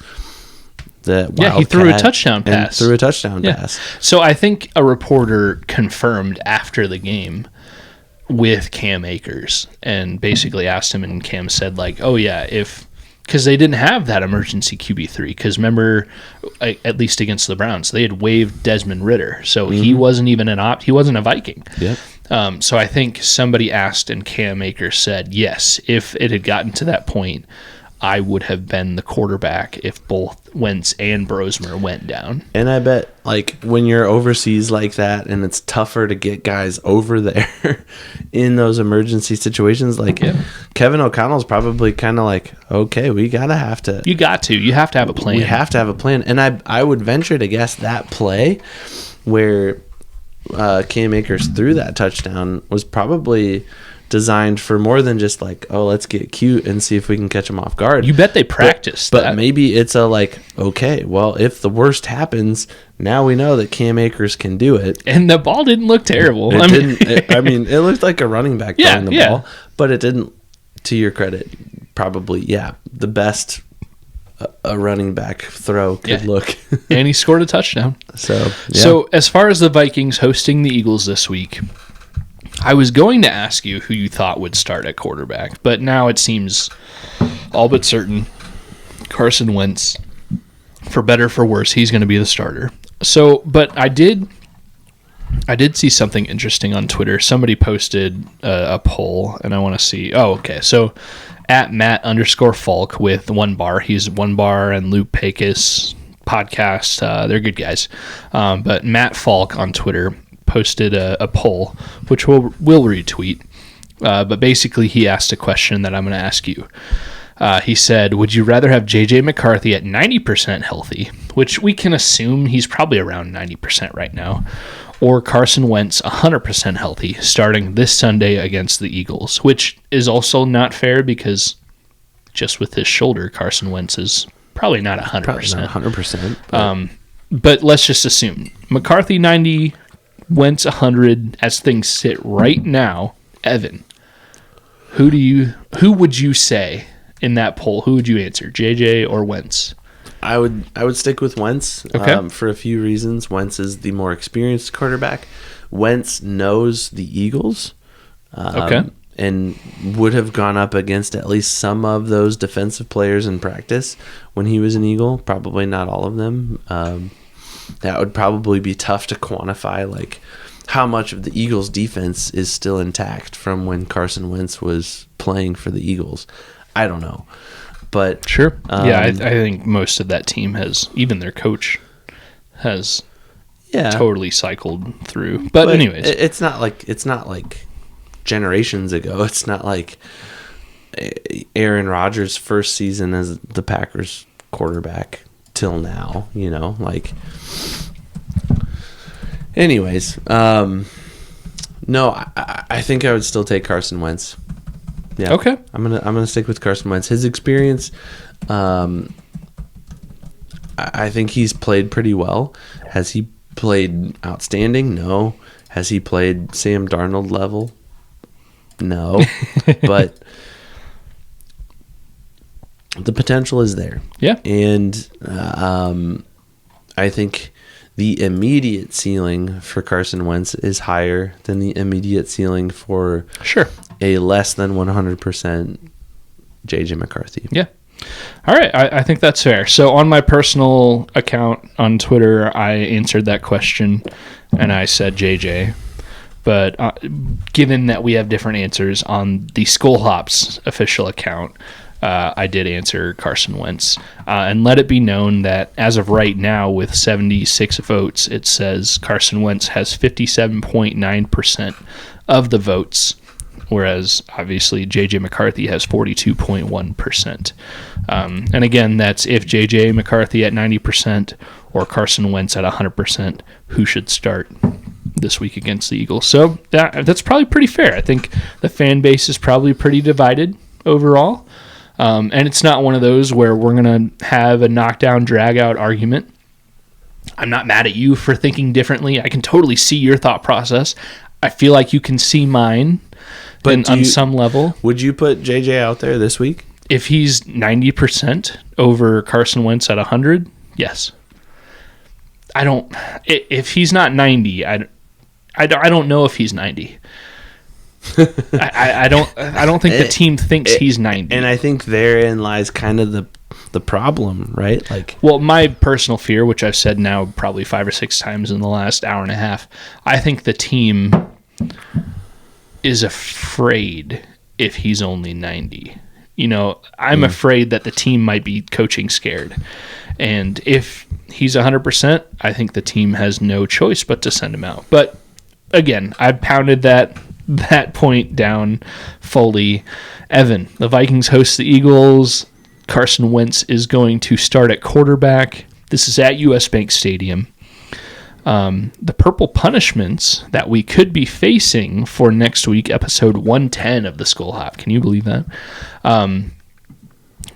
the wildcat. He threw a touchdown pass. So I think a reporter confirmed after the game with Cam Akers and basically asked him, and Cam said, like, oh, yeah, because they didn't have that emergency QB3. Because remember, at least against the Browns, they had waived Desmond Ridder. So he wasn't even he wasn't a Viking. Yep. So I think somebody asked, and Cam Akers said, yes, if it had gotten to that point, I would have been the quarterback if both Wentz and Brosmer went down. And I bet, like, when you're overseas like that and it's tougher to get guys over there in those emergency situations, like, Kevin O'Connell's probably kind of like, okay, you have to have a plan. We have to have a plan. And I would venture to guess that play where Cam Akers threw that touchdown was probably designed for more than just like, oh, let's get cute and see if we can catch them off guard. You bet they practiced but maybe it's a like, okay, well, if the worst happens, Now we know that Cam Akers can do it. And the ball didn't look terrible. It looked like a running back throwing the ball, but it didn't, to your credit, probably, the best a running back throw could look. And he scored a touchdown. So as far as the Vikings hosting the Eagles this week, I was going to ask you who you thought would start at quarterback, but now it seems all but certain Carson Wentz, for better or for worse, he's going to be the starter. So, but I did see something interesting on Twitter. Somebody posted a poll, and I want to see. Oh, okay. So, at Matt_Falk with One Bar. He's One Bar and Luke Pecos podcast. They're good guys. But Matt Falk on Twitter posted a poll, which we'll retweet. But basically, he asked a question that I'm going to ask you. He said, would you rather have J.J. McCarthy at 90% healthy, which we can assume he's probably around 90% right now, or Carson Wentz 100% healthy starting this Sunday against the Eagles, which is also not fair because just with his shoulder, Carson Wentz is probably not 100%. Probably not 100%. But let's just assume McCarthy 90, Wentz 100 as things sit right now. Evan, who would you say in that poll? Who would you answer, JJ or Wentz? I would stick with Wentz for a few reasons. Wentz is the more experienced quarterback. Wentz knows the Eagles and would have gone up against at least some of those defensive players in practice when he was an Eagle. Probably not all of them. That would probably be tough to quantify, like how much of the Eagles' defense is still intact from when Carson Wentz was playing for the Eagles. I don't know, but sure. I think most of that team has, even their coach has totally cycled through. But anyways, it's not like generations ago. It's not like Aaron Rodgers' first season as the Packers quarterback till now, anyways, no, I think I would still take Carson Wentz. Yeah. Okay. I'm gonna stick with Carson Wentz. His experience, I think he's played pretty well. Has he played outstanding? No. Has he played Sam Darnold level? No. But the potential is there. Yeah. And I think the immediate ceiling for Carson Wentz is higher than the immediate ceiling for a less than 100% J.J. McCarthy. Yeah. All right. I think that's fair. So on my personal account on Twitter, I answered that question, and I said J.J. But given that we have different answers on the Skol Hops official account, I did answer Carson Wentz. And let it be known that as of right now, with 76 votes, it says Carson Wentz has 57.9% of the votes, whereas obviously J.J. McCarthy has 42.1%. And again, that's if J.J. McCarthy at 90% or Carson Wentz at 100%, who should start this week against the Eagles. So that's probably pretty fair. I think the fan base is probably pretty divided overall. And it's not one of those where we're going to have a knockdown, drag-out argument. I'm not mad at you for thinking differently. I can totally see your thought process. I feel like you can see mine, but on some level. Would you put JJ out there this week? If he's 90% over Carson Wentz at 100, yes. If he's not 90, I don't know if he's 90. I don't think the team thinks he's 90. And I think therein lies kind of the problem, right? Well, my personal fear, which I've said now probably 5 or 6 times in the last hour and a half, I think the team is afraid if he's only 90. I'm afraid that the team might be coaching scared. And if he's 100%, I think the team has no choice but to send him out. But again, I pounded that point down fully. Evan, the Vikings host the Eagles. Carson Wentz is going to start at quarterback. This is at US Bank Stadium. The purple punishments that we could be facing for next week, episode 110 of the Skol Hop. Can you believe that?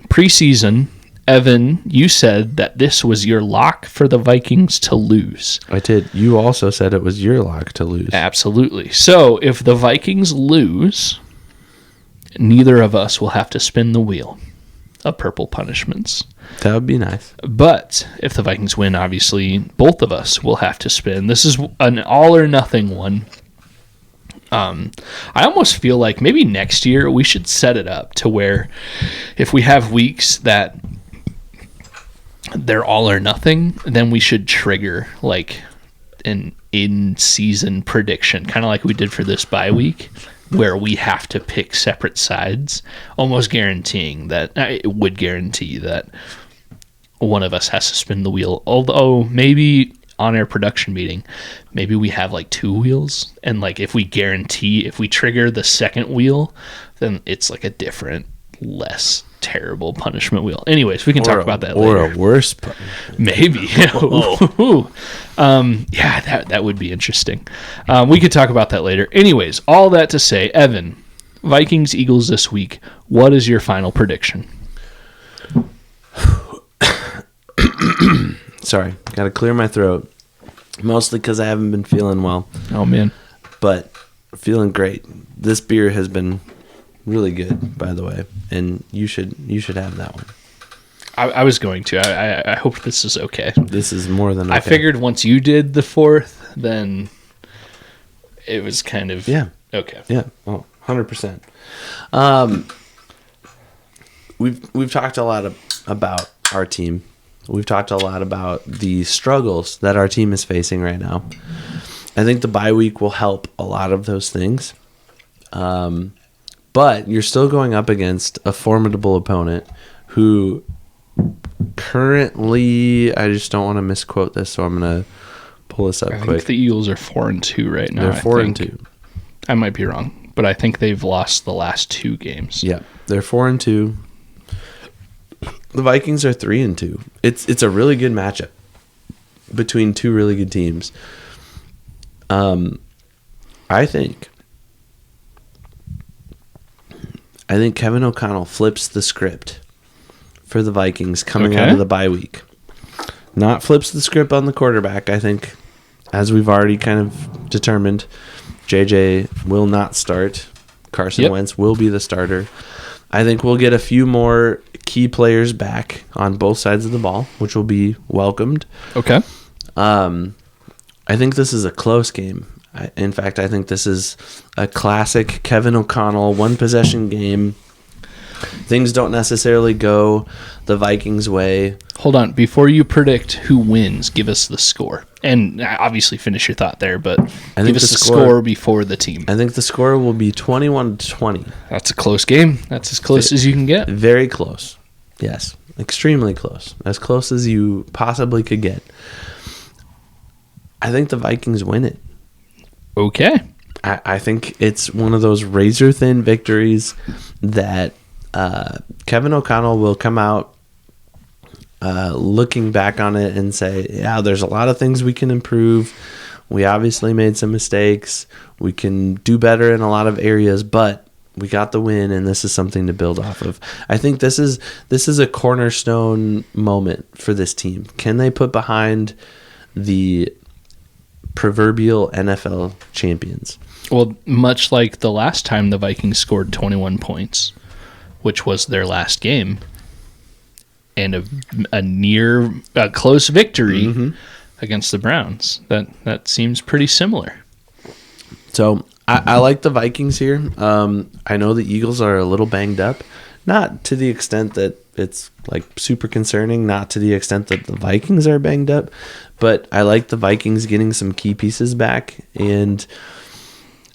Preseason Evan, you said that this was your lock for the Vikings to lose. I did. You also said it was your lock to lose. Absolutely. So if the Vikings lose, neither of us will have to spin the wheel of purple punishments. That would be nice. But if the Vikings win, obviously, both of us will have to spin. This is an all or nothing one. I almost feel like maybe next year we should set it up to where if we have weeks that they're all or nothing, then we should trigger like an in-season prediction, kind of like we did for this bye week, where we have to pick separate sides, almost guaranteeing that it would guarantee that one of us has to spin the wheel. Although maybe on our production meeting, maybe we have like 2 wheels, and like if we trigger the second wheel, then it's like a different, less terrible punishment wheel. Anyways, we can talk about that later. Or a worse maybe. Yeah, that would be interesting. We could talk about that later. Anyways, all that to say, Evan, Vikings Eagles this week, what is your final prediction? Sorry, got to clear my throat. Mostly because I haven't been feeling well. Oh, man. But feeling great. This beer has been really good, by the way, and you should have that one. I was going to. I hope this is okay. This is more than okay. I figured once you did the 4th, then it was kind of... Yeah. Okay. Yeah. Oh, 100%. We've talked a lot about our team. We've talked a lot about the struggles that our team is facing right now. I think the bye week will help a lot of those things. But you're still going up against a formidable opponent who currently, I just don't want to misquote this, so I'm going to pull this up quick. I think the Eagles are 4-2 right now. They're 4-2. I might be wrong, but I think they've lost the last 2 games. Yeah, they're 4-2. The Vikings are 3-2. It's a really good matchup between 2 really good teams. I think Kevin O'Connell flips the script for the Vikings coming out of the bye week. Not flips the script on the quarterback. I think, as we've already kind of determined, JJ will not start. Carson Wentz will be the starter. I think we'll get a few more key players back on both sides of the ball, which will be welcomed. Okay. I think this is a close game. In fact, I think this is a classic Kevin O'Connell one-possession game. Things don't necessarily go the Vikings' way. Hold on. Before you predict who wins, give us the score. And obviously finish your thought there, but give us the score before the team. I think the score will be 21-20. That's a close game. That's as close as you can get. Very close. Yes. Extremely close. As close as you possibly could get. I think the Vikings win it. Okay. I think it's one of those razor-thin victories that Kevin O'Connell will come out looking back on it and say, yeah, there's a lot of things we can improve. We obviously made some mistakes. We can do better in a lot of areas, but we got the win, and this is something to build off of. I think this is a cornerstone moment for this team. Can they put behind the proverbial NFL champions? Well, much like the last time the Vikings scored 21 points, which was their last game, and a close victory against the Browns. That seems pretty similar. So I like the Vikings here. I know the Eagles are a little banged up, not to the extent that it's like super concerning, not to the extent that the Vikings are banged up, but I like the Vikings getting some key pieces back. And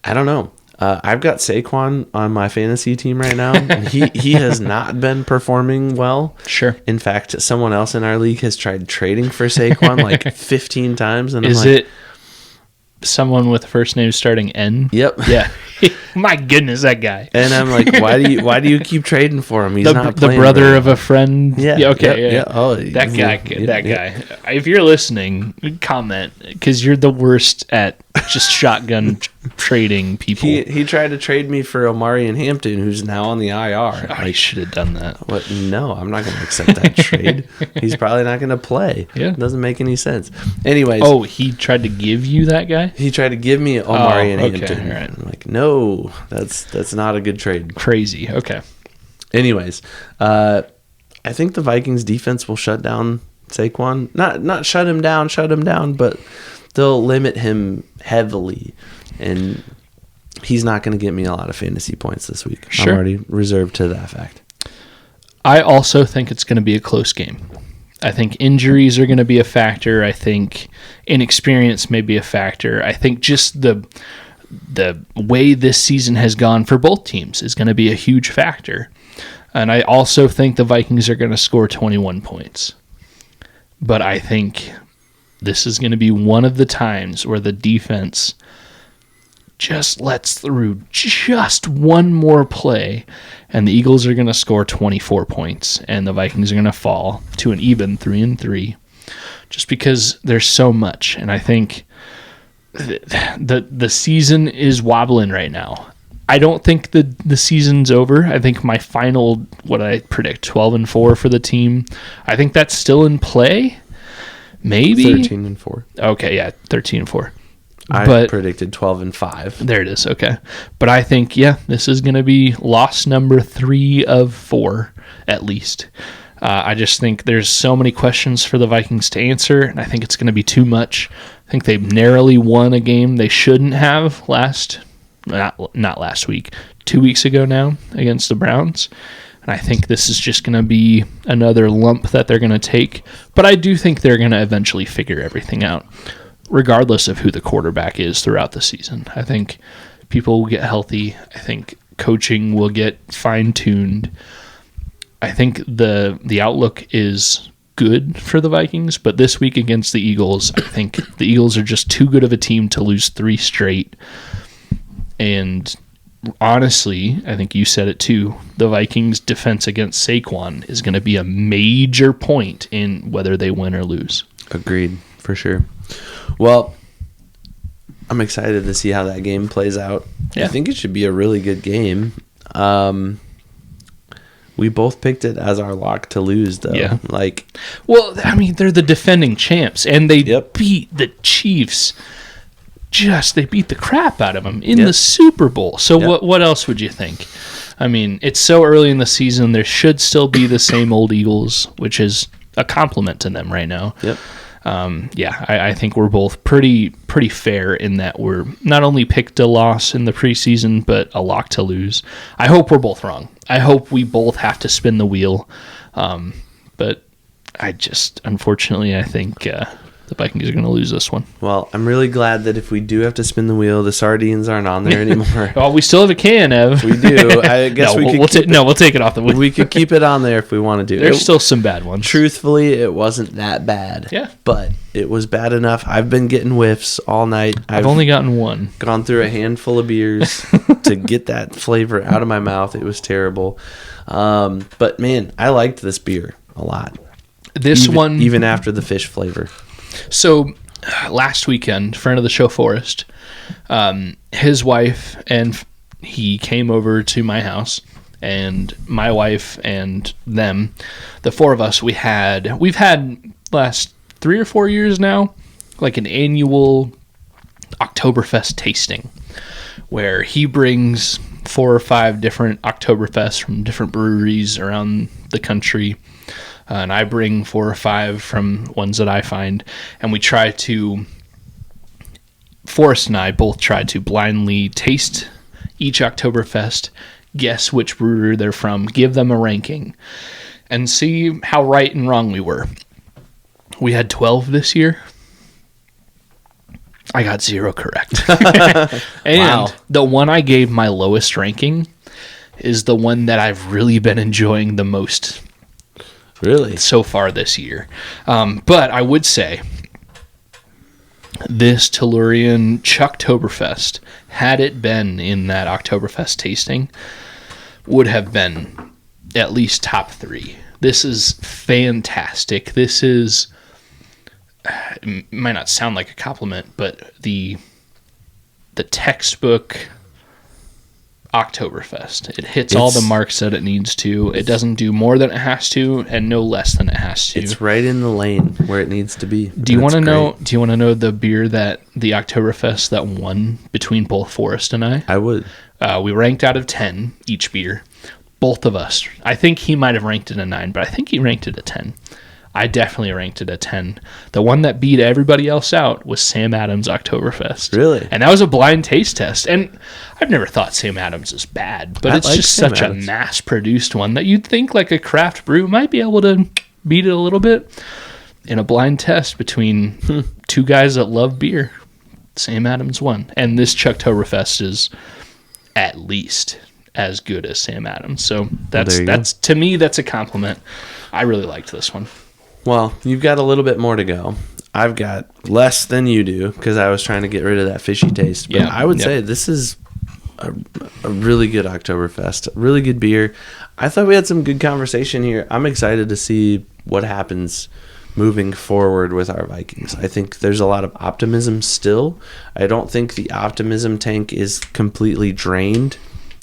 I don't know. I've got Saquon on my fantasy team right now. He has not been performing well. Sure. In fact, someone else in our league has tried trading for Saquon like 15 times. And Is it someone with first name starting N? Yep. Yeah. My goodness, that guy. And I'm like, why do you keep trading for him? He's not the playing brother right of a friend. Yeah. Okay. Yeah. Oh, that guy. If you're listening, comment, because you're the worst at just shotgun trading people. He tried to trade me for Omari and Hampton, who's now on the IR. I should have done that. What? No, I'm not going to accept that trade. He's probably not going to play. Yeah. It doesn't make any sense. Anyways. Oh, he tried to give you that guy? He tried to give me Omari and okay, Hampton. right. I'm like, no, that's not a good trade. Crazy. Okay. Anyways, I think the Vikings defense will shut down Saquon. Not shut him down, but they'll limit him heavily, and he's not going to get me a lot of fantasy points this week. Sure. I'm already reserved to that fact. I also think it's going to be a close game. I think injuries are going to be a factor. I think inexperience may be a factor. I think just the way this season has gone for both teams is going to be a huge factor. And I also think the Vikings are going to score 21 points. But I think this is going to be one of the times where the defense just lets through just one more play, and the Eagles are going to score 24 points, and the Vikings are going to fall to an even 3-3, just because there's so much. And I think the season is wobbling right now. I don't think the season's over. I think my final, what I predict, 12-4 for the team, I think that's still in play. Maybe 13-4. Okay, yeah, 13-4. I predicted 12-5. There it is. Okay. But I think, this is going to be loss number 3 of 4, at least. I just think there's so many questions for the Vikings to answer, and I think it's going to be too much. I think they narrowly won a game they shouldn't have not last week, 2 weeks ago now against the Browns. And I think this is just going to be another lump that they're going to take. But I do think they're going to eventually figure everything out, regardless of who the quarterback is throughout the season. I think people will get healthy. I think coaching will get fine-tuned. I think the outlook is good for the Vikings, but this week against the Eagles, I think the Eagles are just too good of a team to lose 3 straight. And honestly, I think you said it too, the Vikings' defense against Saquon is going to be a major point in whether they win or lose. Agreed, for sure. Well, I'm excited to see how that game plays out. Yeah. I think it should be a really good game. We both picked it as our lock to lose, though. Yeah. Well, I mean, they're the defending champs, and they beat the Chiefs. They beat the crap out of them in the Super Bowl. So what else would you think? I mean, it's so early in the season. There should still be the same old Eagles, which is a compliment to them right now. Yep. I think we're both pretty fair in that we're not only picked a loss in the preseason, but a lock to lose. I hope we're both wrong. I hope we both have to spin the wheel. But unfortunately, I think the Vikings are going to lose this one. Well, I'm really glad that if we do have to spin the wheel, the Sardines aren't on there anymore. Well, we still have a can, Ev. We do. I guess we'll take it off the wheel. We could keep it on there if we want to do. There's still some bad ones. Truthfully, it wasn't that bad. Yeah. But it was bad enough. I've been getting whiffs all night. I've only gotten one. Gone through a handful of beers to get that flavor out of my mouth. It was terrible. But, man, I liked this beer a lot. Even after the fish flavor. So last weekend, friend of the show, Forrest, his wife and he came over to my house, and my wife and them, the 4 of us, we've had last 3 or 4 years now, like an annual Oktoberfest tasting where he brings 4 or 5 different Oktoberfests from different breweries around the country. And I bring 4 or 5 from ones that I find. And Forrest and I both try to blindly taste each Oktoberfest, guess which brewery they're from, give them a ranking, and see how right and wrong we were. We had 12 this year. I got 0 correct. And the one I gave my lowest ranking is the one that I've really been enjoying the most. Really? So far this year. But I would say this Tellurian Chuck-toberfest, had it been in that Oktoberfest tasting, would have been at least top 3. This is fantastic. This is, it might not sound like a compliment, but the textbook Oktoberfest. It hits all the marks that it needs to. It doesn't do more than it has to, and no less than it has to. It's right in the lane where it needs to be. Do you want to know? Do you want to know the beer that the Oktoberfest that won between both Forrest and I? I would. We ranked out of 10 each beer. Both of us. I think he might have ranked it a 9, but I think he ranked it a 10. I definitely ranked it a 10. The one that beat everybody else out was Sam Adams Oktoberfest. Really? And that was a blind taste test. And I've never thought Sam Adams is bad, but it's like just such a mass-produced one that you'd think like a craft brew might be able to beat it a little bit. In a blind test between two guys that love beer, Sam Adams won. And this Chuck-toberfest is at least as good as Sam Adams. So that's to me, that's a compliment. I really liked this one. Well, you've got a little bit more to go. I've got less than you do because I was trying to get rid of that fishy taste. But I would say this is a really good Oktoberfest, really good beer. I thought we had some good conversation here. I'm excited to see what happens moving forward with our Vikings. I think there's a lot of optimism still. I don't think the optimism tank is completely drained.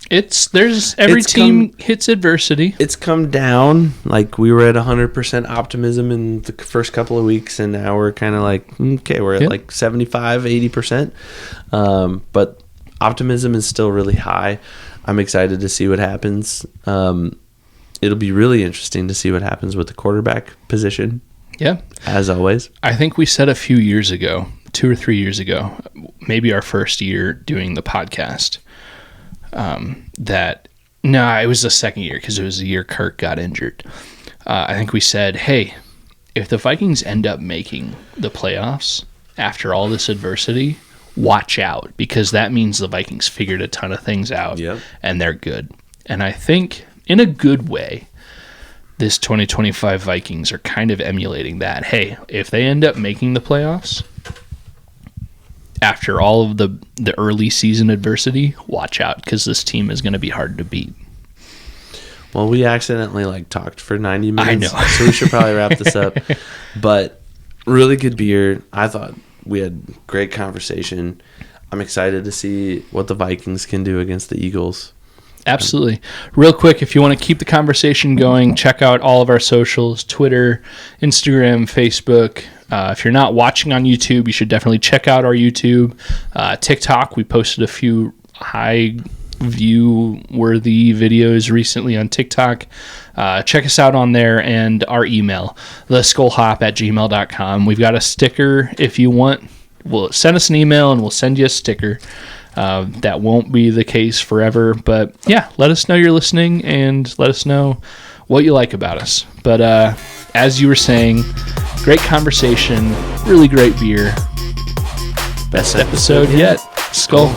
Every team hits adversity. It's come down. Like we were at 100% optimism in the first couple of weeks, and now we're kind of like, okay, we're at like 75, 80%. But optimism is still really high. I'm excited to see what happens. It'll be really interesting to see what happens with the quarterback position. Yeah. As always. I think we said a few years ago, 2 or 3 years ago, maybe our first year doing the podcast, it was the second year because it was the year Kirk got injured. I think we said, hey, if the Vikings end up making the playoffs after all this adversity, watch out, because that means the Vikings figured a ton of things out and they're good. And I think in a good way, this 2025 Vikings are kind of emulating that. Hey, if they end up making the playoffs after all of the early season adversity, watch out, because this team is going to be hard to beat. Well, we accidentally talked for 90 minutes. I know. So we should probably wrap this up. But really good beer. I thought we had great conversation. I'm excited to see what the Vikings can do against the Eagles. Absolutely. Real quick, if you want to keep the conversation going, check out all of our socials, Twitter, Instagram, Facebook. If you're not watching on YouTube, you should definitely check out our YouTube. TikTok, we posted a few high view-worthy videos recently on TikTok. Check us out on there, and our email, theskolhop@gmail.com. We've got a sticker if you want. Send us an email, and we'll send you a sticker. That won't be the case forever, but yeah, let us know you're listening and let us know what you like about us. But as you were saying, great conversation, really great beer. Best episode yet. Skol.